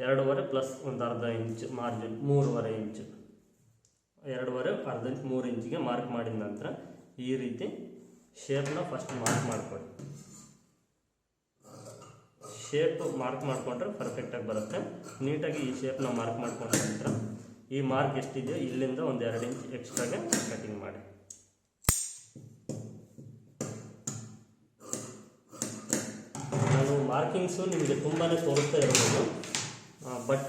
2.5 ಪ್ಲಸ್ ಒಂದು ಅರ್ಧ ಇಂಚ್ ಮಾರ್ಜಿನ್ 3.5 ಇಂಚು, 2.5 ಅರ್ಧ ಇಂಚ್ 3 ಇಂಚಿಗೆ ಮಾರ್ಕ್ ಮಾಡಿದ ನಂತರ ಈ ರೀತಿ ಶೇಪ್ನ ಫಸ್ಟ್ ಮಾರ್ಕ್ ಮಾಡ್ಕೊಳ್ಳಿ. ಶೇಪ್ ಮಾರ್ಕ್ ಮಾಡಿಕೊಂಡ್ರೆ ಪರ್ಫೆಕ್ಟಾಗಿ ಬರುತ್ತೆ. ನೀಟಾಗಿ ಈ ಶೇಪ್ನ ಮಾರ್ಕ್ ಮಾಡ್ಕೊಂಡ ನಂತರ ಈ ಮಾರ್ಕ್ ಎಷ್ಟಿದೆಯೋ ಇಲ್ಲಿಂದ ಒಂದು 2 ಇಂಚ್ ಎಕ್ಸ್ಟ್ರಾಗೆ ಕಟಿಂಗ್ ಮಾಡಿ. ಮಾರ್ಕಿಂಗ್ಸು ನಿಮಗೆ ತುಂಬಾ ತೋರಿಸ್ತಾ ಇರ್ಬೋದು, ಬಟ್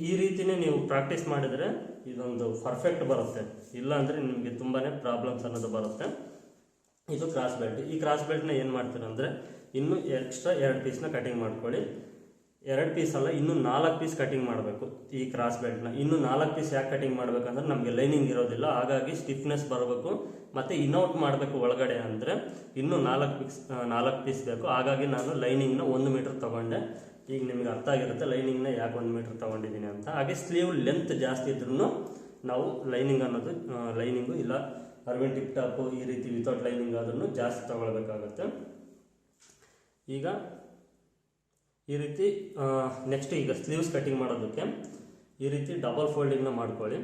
ಈ ರೀತಿಯೇ ನೀವು ಪ್ರಾಕ್ಟೀಸ್ ಮಾಡಿದರೆ ಇದೊಂದು ಪರ್ಫೆಕ್ಟ್ ಬರುತ್ತೆ. ಇಲ್ಲ ಅಂದರೆ ನಿಮಗೆ ತುಂಬಾ ಪ್ರಾಬ್ಲಮ್ಸ್ ಅನ್ನೋದು ಬರುತ್ತೆ. ಇದು ಕ್ರಾಸ್ ಬೆಲ್ಟ್. ಈ ಕ್ರಾಸ್ ಬೆಲ್ಟ್ನ ಏನು ಮಾಡ್ತೀರ ಅಂದರೆ ಇನ್ನೂ ಎಕ್ಸ್ಟ್ರಾ 2 ಪೀಸ್ನ ಕಟಿಂಗ್ ಮಾಡ್ಕೊಳ್ಳಿ. 2 ಪೀಸ್ ಅಲ್ಲ, ಇನ್ನೂ 4 ಪೀಸ್ ಕಟಿಂಗ್ ಮಾಡಬೇಕು. ಈ ಕ್ರಾಸ್ ಬೆಲ್ಟ್ನ ಇನ್ನೂ 4 ಪೀಸ್ ಯಾಕೆ ಕಟಿಂಗ್ ಮಾಡಬೇಕಂದ್ರೆ ನಮಗೆ ಲೈನಿಂಗ್ ಇರೋದಿಲ್ಲ, ಹಾಗಾಗಿ ಸ್ಟಿಫ್ನೆಸ್ ಬರಬೇಕು ಮತ್ತು ಇನ್ಔಟ್ ಮಾಡಬೇಕು ಒಳಗಡೆ ಅಂದರೆ ಇನ್ನೂ 4 ಪೀಸ್ ಬೇಕು. ಹಾಗಾಗಿ ನಾನು ಲೈನಿಂಗ್ನ 1 ಮೀಟರ್ ತೊಗೊಂಡೆ. ಈಗ ನಿಮಗೆ ಅರ್ಥ ಆಗಿರುತ್ತೆ ಲೈನಿಂಗ್ನ ಯಾಕೆ 1 ಮೀಟರ್ ತೊಗೊಂಡಿದ್ದೀನಿ ಅಂತ. ಹಾಗೆ ಸ್ಲೀವ್ ಲೆಂತ್ ಜಾಸ್ತಿ ಇದ್ರೂ ನಾವು ಲೈನಿಂಗ್ ಅನ್ನೋದು ಲೈನಿಂಗು ಇಲ್ಲ ಅರ್ವಿನ್ ಟಿಪ್ ಟಾಪು ಈ ರೀತಿ ವಿತೌಟ್ ಲೈನಿಂಗ್ ಆದ್ರೂ ಜಾಸ್ತಿ ತೊಗೊಳ್ಬೇಕಾಗುತ್ತೆ. ಈಗ ಈ ರೀತಿ ನೆಕ್ಸ್ಟ್ ಈಗ ಸ್ಲೀವ್ಸ್ ಕಟಿಂಗ್ ಮಾಡೋದಕ್ಕೆ ಈ ರೀತಿ ಡಬಲ್ ಫೋಲ್ಡಿಂಗ್ನ ಮಾಡ್ಕೊಳ್ಳಿ.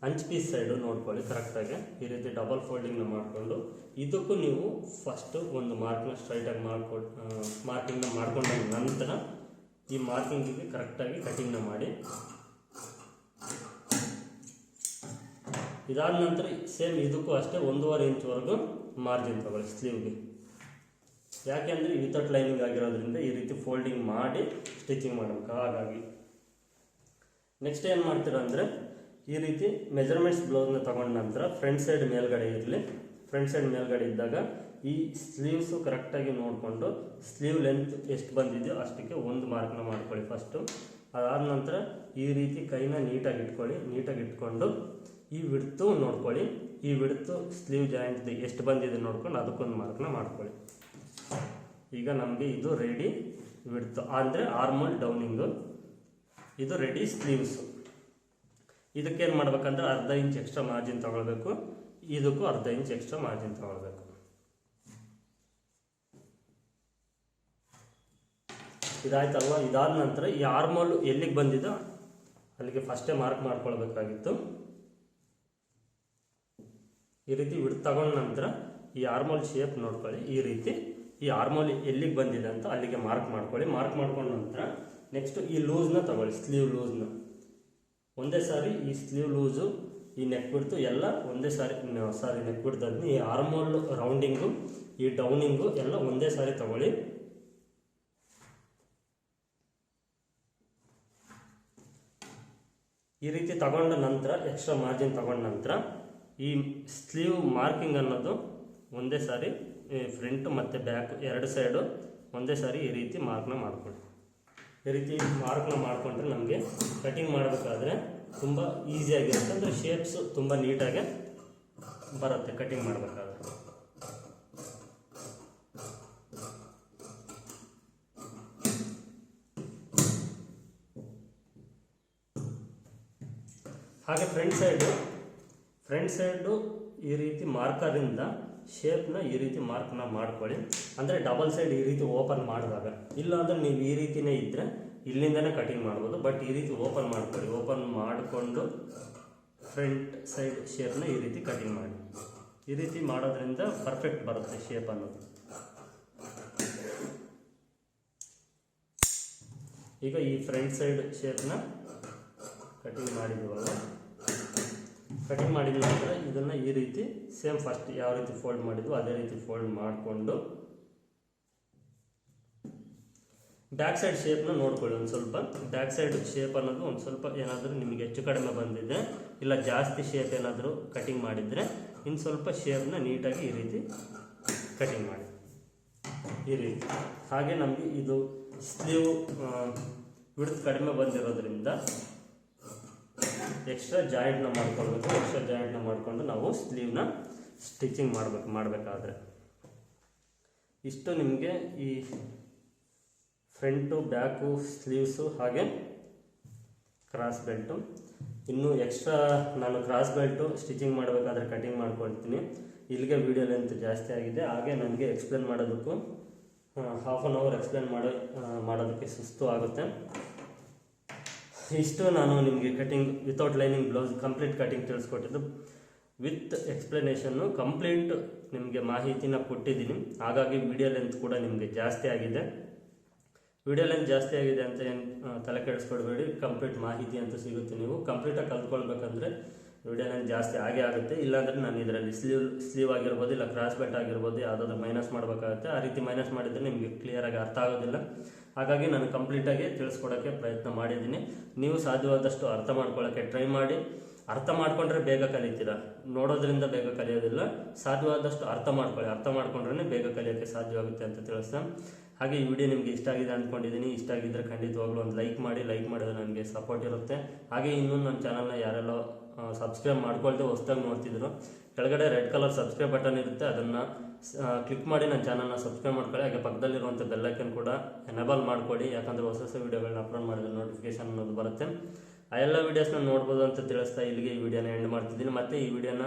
ಅಂಚ್ ಪೀಸ್ ಸೈಡು ನೋಡ್ಕೊಳ್ಳಿ ಕರೆಕ್ಟಾಗಿ. ಈ ರೀತಿ ಡಬಲ್ ಫೋಲ್ಡಿಂಗ್ನ ಮಾಡಿಕೊಂಡು ಇದಕ್ಕೂ ನೀವು ಫಸ್ಟು ಒಂದು ಮಾರ್ಕ್ನ ಸ್ಟ್ರೈಟಾಗಿ ಮಾರ್ಕಿಂಗ್ನ ಮಾಡ್ಕೊಂಡ ನಂತರ ಈ ಮಾರ್ಕಿಂಗಿಗೆ ಕರೆಕ್ಟಾಗಿ ಕಟಿಂಗ್ನ ಮಾಡಿ. ಇದಾದ ನಂತರ ಸೇಮ್ ಇದಕ್ಕೂ ಅಷ್ಟೇ 1.5 ಇಂಚ್ವರೆಗೂ ಮಾರ್ಜಿನ್ ತಗೊಳ್ಳಿ ಸ್ಲೀವ್ಗೆ. ಯಾಕೆಂದರೆ ವಿತೌಟ್ ಲೈನಿಂಗ್ ಆಗಿರೋದ್ರಿಂದ ಈ ರೀತಿ ಫೋಲ್ಡಿಂಗ್ ಮಾಡಿ ಸ್ಟಿಚಿಂಗ್ ಮಾಡಬೇಕು. ಹಾಗಾಗಿ ನೆಕ್ಸ್ಟ್ ಏನು ಮಾಡ್ತೀರ ಅಂದರೆ ಈ ರೀತಿ ಮೆಜರ್ಮೆಂಟ್ಸ್ ಬ್ಲೌಸ್ನ ತಗೊಂಡ ನಂತರ ಫ್ರಂಟ್ ಸೈಡ್ ಮೇಲ್ಗಡೆ ಇರಲಿ. ಫ್ರಂಟ್ ಸೈಡ್ ಮೇಲ್ಗಡೆ ಇದ್ದಾಗ ಈ ಸ್ಲೀವ್ಸು ಕರೆಕ್ಟಾಗಿ ನೋಡಿಕೊಂಡು ಸ್ಲೀವ್ ಲೆಂತ್ ಎಷ್ಟು ಬಂದಿದೆಯೋ ಅಷ್ಟಕ್ಕೆ ಒಂದು ಮಾರ್ಕ್ನ ಮಾಡ್ಕೊಳ್ಳಿ ಫಸ್ಟು. ಅದಾದ ನಂತರ ಈ ರೀತಿ ಕೈನ ನೀಟಾಗಿ ಇಟ್ಕೊಳ್ಳಿ. ನೀಟಾಗಿ ಇಟ್ಕೊಂಡು ಈ ವಿಡ್ತು ನೋಡ್ಕೊಳ್ಳಿ. ಈ ವಿಡ್ತು ಸ್ಲೀವ್ ಜಾಯಿಂಟ್ ಎಷ್ಟು ಬಂದಿದೆ ನೋಡ್ಕೊಂಡು ಅದಕ್ಕೊಂದು ಮಾರ್ಕ್ನ ಮಾಡ್ಕೊಳ್ಳಿ. ಈಗ ನಮಗೆ ಇದು ರೆಡಿ ವಿಡ್ತು ಅಂದರೆ ಆರ್ಮೋಲ್ ಡೌನಿಂಗು. ಇದು ರೆಡಿ ಸ್ಲೀವ್ಸು. ಇದಕ್ಕೇನು ಮಾಡ್ಬೇಕಂದ್ರೆ ಅರ್ಧ ಇಂಚ್ ಎಕ್ಸ್ಟ್ರಾ ಮಾರ್ಜಿನ್ ತೊಗೊಳ್ಬೇಕು. ಇದಕ್ಕೂ ಅರ್ಧ ಇಂಚ್ ಎಕ್ಸ್ಟ್ರಾ ಮಾರ್ಜಿನ್ ತೊಗೊಳ್ಬೇಕು. ಇದಾಯ್ತಲ್ವ. ಇದಾದ ನಂತರ ಈ ಆರ್ಮೋಲ್ ಎಲ್ಲಿಗೆ ಬಂದಿದೋ ಅಲ್ಲಿಗೆ ಫಸ್ಟೇ ಮಾರ್ಕ್ ಮಾಡ್ಕೊಳ್ಬೇಕಾಗಿತ್ತು. ಈ ರೀತಿ ವಿಡ್ತ್ ತಗೊಂಡ ನಂತರ ಈ ಆರ್ಮೋಲ್ ಶೇಪ್ ನೋಡ್ಕೊಳ್ಳಿ. ಈ ರೀತಿ ಈ ಆರ್ಮೋಲ್ ಎಲ್ಲಿಗೆ ಬಂದಿದೆ ಅಂತ ಅಲ್ಲಿಗೆ ಮಾರ್ಕ್ ಮಾಡ್ಕೊಳ್ಳಿ. ಮಾರ್ಕ್ ಮಾಡ್ಕೊಂಡ ನಂತರ ನೆಕ್ಸ್ಟ್ ಈ ಲೂಸ್ನ ತಗೊಳ್ಳಿ. ಸ್ಲೀವ್ ಲೂಸ್ನ ಒಂದೇ ಸಾರಿ ಈ ಸ್ಲೀವ್ ಲೂಸು ಈ ನೆಕ್ ಬಿಡ್ತು ಎಲ್ಲ ಒಂದೇ ಸಾರಿ ನೆಕ್ ಬಿಡ್ತದೆ. ಈ ಆರ್ಮೋಲ್ ರೌಂಡಿಂಗು ಈ ಡೌನಿಂಗು ಎಲ್ಲ ಒಂದೇ ಸಾರಿ ತಗೊಳ್ಳಿ. ಈ ರೀತಿ ತಗೊಂಡ ನಂತರ ಎಕ್ಸ್ಟ್ರಾ ಮಾರ್ಜಿನ್ ತಗೊಂಡ ನಂತರ ಈ ಸ್ಲೀವ್ ಮಾರ್ಕಿಂಗ್ ಅನ್ನೋದು ಒಂದೇ ಸಾರಿ ಫ್ರಂಟ್ ಮತ್ತು ಬ್ಯಾಕ್ ಎರಡು ಸೈಡು ಒಂದೇ ಸಾರಿ ಈ ರೀತಿ ಮಾರ್ಕ್ನ ಮಾಡ್ಕೊಳ್ಳಿ. ಈ ರೀತಿ ಮಾರ್ಕ್ನ ಮಾಡಿಕೊಂಡ್ರೆ ನಮಗೆ ಕಟಿಂಗ್ ಮಾಡಬೇಕಾದ್ರೆ ತುಂಬ ಈಸಿಯಾಗಿರುತ್ತೆ, ಅಂದರೆ ಶೇಪ್ಸು ತುಂಬ ನೀಟಾಗಿ ಬರುತ್ತೆ ಕಟಿಂಗ್ ಮಾಡಬೇಕಾದ್ರೆ. ಹಾಗೆ ಫ್ರಂಟ್ ಸೈಡು ಈ ರೀತಿ ಮಾರ್ಕರಿಂದ ಶೇಪ್ನ ಈ ರೀತಿ ಮಾರ್ಕ್ನ ಮಾಡ್ಕೊಳ್ಳಿ. ಅಂದರೆ ಡಬಲ್ ಸೈಡ್ ಈ ರೀತಿ ಓಪನ್ ಮಾಡಿದಾಗ, ಇಲ್ಲಾಂದರೆ ನೀವು ಈ ರೀತಿಯೇ ಇದ್ದರೆ ಇಲ್ಲಿಂದನೇ ಕಟಿಂಗ್ ಮಾಡ್ಬೋದು. ಬಟ್ ಈ ರೀತಿ ಓಪನ್ ಮಾಡ್ಕೊಳ್ಳಿ. ಓಪನ್ ಮಾಡಿಕೊಂಡು ಫ್ರಂಟ್ ಸೈಡ್ ಶೇಪ್ನ ಈ ರೀತಿ ಕಟಿಂಗ್ ಮಾಡಿ. ಈ ರೀತಿ ಮಾಡೋದ್ರಿಂದ ಪರ್ಫೆಕ್ಟ್ ಬರುತ್ತೆ ಶೇಪ್ ಅನ್ನೋದು. ಈಗ ಈ ಫ್ರಂಟ್ ಸೈಡ್ ಶೇಪ್ನ ಕಟಿಂಗ್ ಮಾಡಿದ್ದೀವಲ್ಲ, ಕಟಿಂಗ್ ಮಾಡಿದ ನಂತರ ಇದನ್ನು ಈ ರೀತಿ ಸೇಮ್ ಫಸ್ಟ್ ಯಾವ ರೀತಿ ಫೋಲ್ಡ್ ಮಾಡಿದ್ವು ಅದೇ ರೀತಿ ಫೋಲ್ಡ್ ಮಾಡಿಕೊಂಡು ಬ್ಯಾಕ್ ಸೈಡ್ ಶೇಪ್ನ ನೋಡ್ಕೊಳ್ಳಿ. ಒಂದು ಸ್ವಲ್ಪ ಬ್ಯಾಕ್ ಸೈಡ್ ಶೇಪ್ ಅನ್ನೋದು ಒಂದು ಸ್ವಲ್ಪ ಏನಾದರೂ ನಿಮಗೆ ಹೆಚ್ಚು ಕಡಿಮೆ ಬಂದಿದೆ, ಇಲ್ಲ ಜಾಸ್ತಿ ಶೇಪ್ ಏನಾದರೂ ಕಟಿಂಗ್ ಮಾಡಿದರೆ ಇನ್ನು ಸ್ವಲ್ಪ ಶೇಪ್ನ ನೀಟಾಗಿ ಈ ರೀತಿ ಕಟಿಂಗ್ ಮಾಡಿ ಈ ರೀತಿ. ಹಾಗೆ ನಮಗೆ ಇದು ಸ್ಲೀವ್ ವಿಡ್ತ್ ಕಡಿಮೆ ಬಂದಿರೋದ್ರಿಂದ ಎಕ್ಸ್ಟ್ರಾ ಜಾಯಿಂಟ್ನ ಮಾಡ್ಕೊಳ್ಬೇಕು. ಎಕ್ಸ್ಟ್ರಾ ಜಾಯಿಂಟ್ನ ಮಾಡಿಕೊಂಡು ನಾವು ಸ್ಲೀವ್ನ ಸ್ಟಿಚಿಂಗ್ ಮಾಡಬೇಕಾದ್ರೆ ಇಷ್ಟು ನಿಮಗೆ ಈ ಫ್ರಂಟು ಬ್ಯಾಕು ಸ್ಲೀವ್ಸು ಹಾಗೆ ಕ್ರಾಸ್ ಬೆಲ್ಟು. ಇನ್ನೂ ಎಕ್ಸ್ಟ್ರಾ ನಾನು ಕ್ರಾಸ್ ಬೆಲ್ಟು ಸ್ಟಿಚಿಂಗ್ ಮಾಡಬೇಕಾದ್ರೆ ಕಟಿಂಗ್ ಮಾಡ್ಕೊಳ್ತೀನಿ. ಇಲ್ಲಿಗೆ ವಿಡಿಯೋ ಲೆಂತ್ ಜಾಸ್ತಿ ಆಗಿದೆ. ಹಾಗೆ ನನಗೆ ಎಕ್ಸ್ಪ್ಲೇನ್ ಮಾಡೋದಕ್ಕೂ ಹಾಫ್ ಆನ್ ಅವರ್ ಎಕ್ಸ್ಪ್ಲೇನ್ ಮಾಡೋದಕ್ಕೆ ಸುಸ್ತು ಆಗುತ್ತೆ. ಇಷ್ಟು ನಾನು ನಿಮಗೆ cutting without lining blouse complete cutting ತಿಳಿಸ್ಕೊಟ್ಟಿದ್ದು. ವಿತ್ ಎಕ್ಸ್ಪ್ಲನೇಷನ್ನು ಕಂಪ್ಲೀಟ್ ನಿಮಗೆ ಮಾಹಿತಿನ ಕೊಟ್ಟಿದ್ದೀನಿ. ಹಾಗಾಗಿ ವಿಡಿಯೋ ಲೆಂತ್ ಕೂಡ ನಿಮಗೆ ಜಾಸ್ತಿ ಆಗಿದೆ. ವಿಡಿಯೋ ಲೆಂತ್ ಜಾಸ್ತಿ ಆಗಿದೆ ಅಂತ ಏನು ತಲೆ ಕೆಡಿಸ್ಕೊಡ್ಬೇಡಿ, ಕಂಪ್ಲೀಟ್ ಮಾಹಿತಿ ಅಂತ ಸಿಗುತ್ತೆ. ನೀವು ಕಂಪ್ಲೀಟಾಗಿ ಕಲ್ತ್ಕೊಳ್ಬೇಕಂದ್ರೆ ವಿಡಿಯೋ ಲೆಂತ್ ಜಾಸ್ತಿ ಆಗೇ ಆಗುತ್ತೆ. ಇಲ್ಲಾಂದರೆ ನಾನು ಇದರಲ್ಲಿ ಸ್ಲೀವ್ ಆಗಿರ್ಬೋದು, ಇಲ್ಲ ಕ್ರಾಸ್ ಬೆಲ್ಟ್ ಆಗಿರ್ಬೋದು, ಯಾವುದಾದ್ರೂ ಮೈನಸ್ ಮಾಡಬೇಕಾಗುತ್ತೆ. ಆ ರೀತಿ ಮೈನಸ್ ಮಾಡಿದರೆ ನಿಮಗೆ ಕ್ಲಿಯರಾಗಿ ಅರ್ಥ ಆಗೋದಿಲ್ಲ. ಹಾಗಾಗಿ ನಾನು ಕಂಪ್ಲೀಟಾಗಿ ತಿಳಿಸ್ಕೊಡೋಕ್ಕೆ ಪ್ರಯತ್ನ ಮಾಡಿದ್ದೀನಿ. ನೀವು ಸಾಧ್ಯವಾದಷ್ಟು ಅರ್ಥ ಮಾಡ್ಕೊಳ್ಳೋಕ್ಕೆ ಟ್ರೈ ಮಾಡಿ. ಅರ್ಥ ಮಾಡ್ಕೊಂಡ್ರೆ ಬೇಗ ಕಲಿತೀರ, ನೋಡೋದ್ರಿಂದ ಬೇಗ ಕಲಿಯೋದಿಲ್ಲ. ಸಾಧ್ಯವಾದಷ್ಟು ಅರ್ಥ ಮಾಡ್ಕೊಳ್ಳಿ, ಅರ್ಥ ಮಾಡ್ಕೊಂಡ್ರೆ ಬೇಗ ಕಲಿಯೋಕ್ಕೆ ಸಾಧ್ಯವಾಗುತ್ತೆ ಅಂತ ತಿಳಿಸ್ತಾ, ಹಾಗೆ ಈ ವಿಡಿಯೋ ನಿಮಗೆ ಇಷ್ಟ ಆಗಿದೆ ಅಂದ್ಕೊಂಡಿದ್ದೀನಿ. ಇಷ್ಟ ಆಗಿದ್ದರೆ ಖಂಡಿತವಾಗ್ಲೂ ಒಂದು ಲೈಕ್ ಮಾಡಿದ್ರೆ ನನಗೆ ಸಪೋರ್ಟ್ ಇರುತ್ತೆ. ಹಾಗೆ ಇನ್ನೂ ನನ್ನ ಚಾನಲ್ನ ಯಾರೆಲ್ಲ ಸಬ್ಸ್ಕ್ರೈಬ್ ಮಾಡ್ಕೊಳ್ದೆ ಹೊಸದಾಗಿ ನೋಡ್ತಿದ್ರು, ಕೆಳಗಡೆ ರೆಡ್ ಕಲರ್ ಸಬ್ಸ್ಕ್ರೈಬ್ ಬಟನ್ ಇರುತ್ತೆ, ಅದನ್ನು ಕ್ಲಿಕ್ ಮಾಡಿ ನನ್ನ ಚಾನಲ್ನ ಸಬ್ಸ್ಕ್ರೈಬ್ ಮಾಡ್ಕೊಳ್ಳಿ. ಹಾಗೆ ಪಕ್ಕದಲ್ಲಿರುವಂಥ ಬೆಲ್ಲೈಕನ್ ಕೂಡ ಎನೇಬಲ್ ಮಾಡ್ಕೊಳ್ಳಿ, ಯಾಕಂದರೆ ಹೊಸ ವೀಡಿಯೋಗಳನ್ನ ಅಪ್ಲೋಡ್ ಮಾಡಿದ್ರೆ ನೋಟಿಫಿಕೇಶನ್ ಅನ್ನೋದು ಬರುತ್ತೆ. ಆ ಎಲ್ಲ ವೀಡಿಯೋಸ್ನ ನೋಡ್ಬೋದು ಅಂತ ತಿಳಿಸ್ತಾ ಇಲ್ಲಿಗೆ ಈ ವಿಡಿಯೋನ ಎಂಡ್ ಮಾಡ್ತಿದ್ದೀನಿ. ಮತ್ತು ಈ ವಿಡಿಯೋನ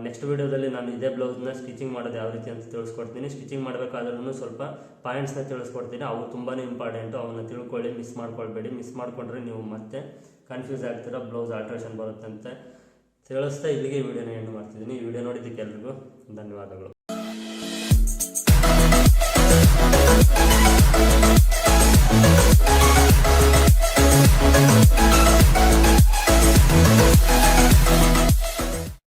ನೆಕ್ಸ್ಟ್ ವೀಡಿಯೋದಲ್ಲಿ ನಾನು ಇದೇ ಬ್ಲೌಸ್ನ ಸ್ಟಿಚಿಂಗ್ ಮಾಡೋದು ಯಾವ ರೀತಿ ಅಂತ ತಿಳಿಸ್ಕೊಡ್ತೀನಿ. ಸ್ಟಿಚಿಂಗ್ ಮಾಡಬೇಕಾದ್ರೂ ಸ್ವಲ್ಪ ಪಾಯಿಂಟ್ಸ್ನ ತಿಳಿಸ್ಕೊಡ್ತೀನಿ, ಅವು ತುಂಬಾ ಇಂಪಾರ್ಟೆಂಟು. ಅವನ್ನ ತಿಳ್ಕೊಳ್ಳಿ, ಮಿಸ್ ಮಾಡ್ಕೊಳ್ಬೇಡಿ. ಮಿಸ್ ಮಾಡಿಕೊಂಡ್ರೆ ನೀವು ಮತ್ತೆ ಕನ್ಫ್ಯೂಸ್ ಆಗ್ತೀರಾ, ಬ್ಲೌಸ್ ಆಲ್ಟ್ರೇಷನ್ ಬರುತ್ತೆ ಅಂತ ತಿಳಿಸ್ತಾ ಇಲ್ಲಿಗೆ ಈ ವಿಡಿಯೋನ ಎಂಡ್ ಮಾಡ್ತಿದ್ದೀನಿ. ಈ ವಿಡಿಯೋ ನೋಡಿದ್ದಕ್ಕೆ ಎಲ್ರಿಗೂ ಧನ್ಯವಾದಗಳು.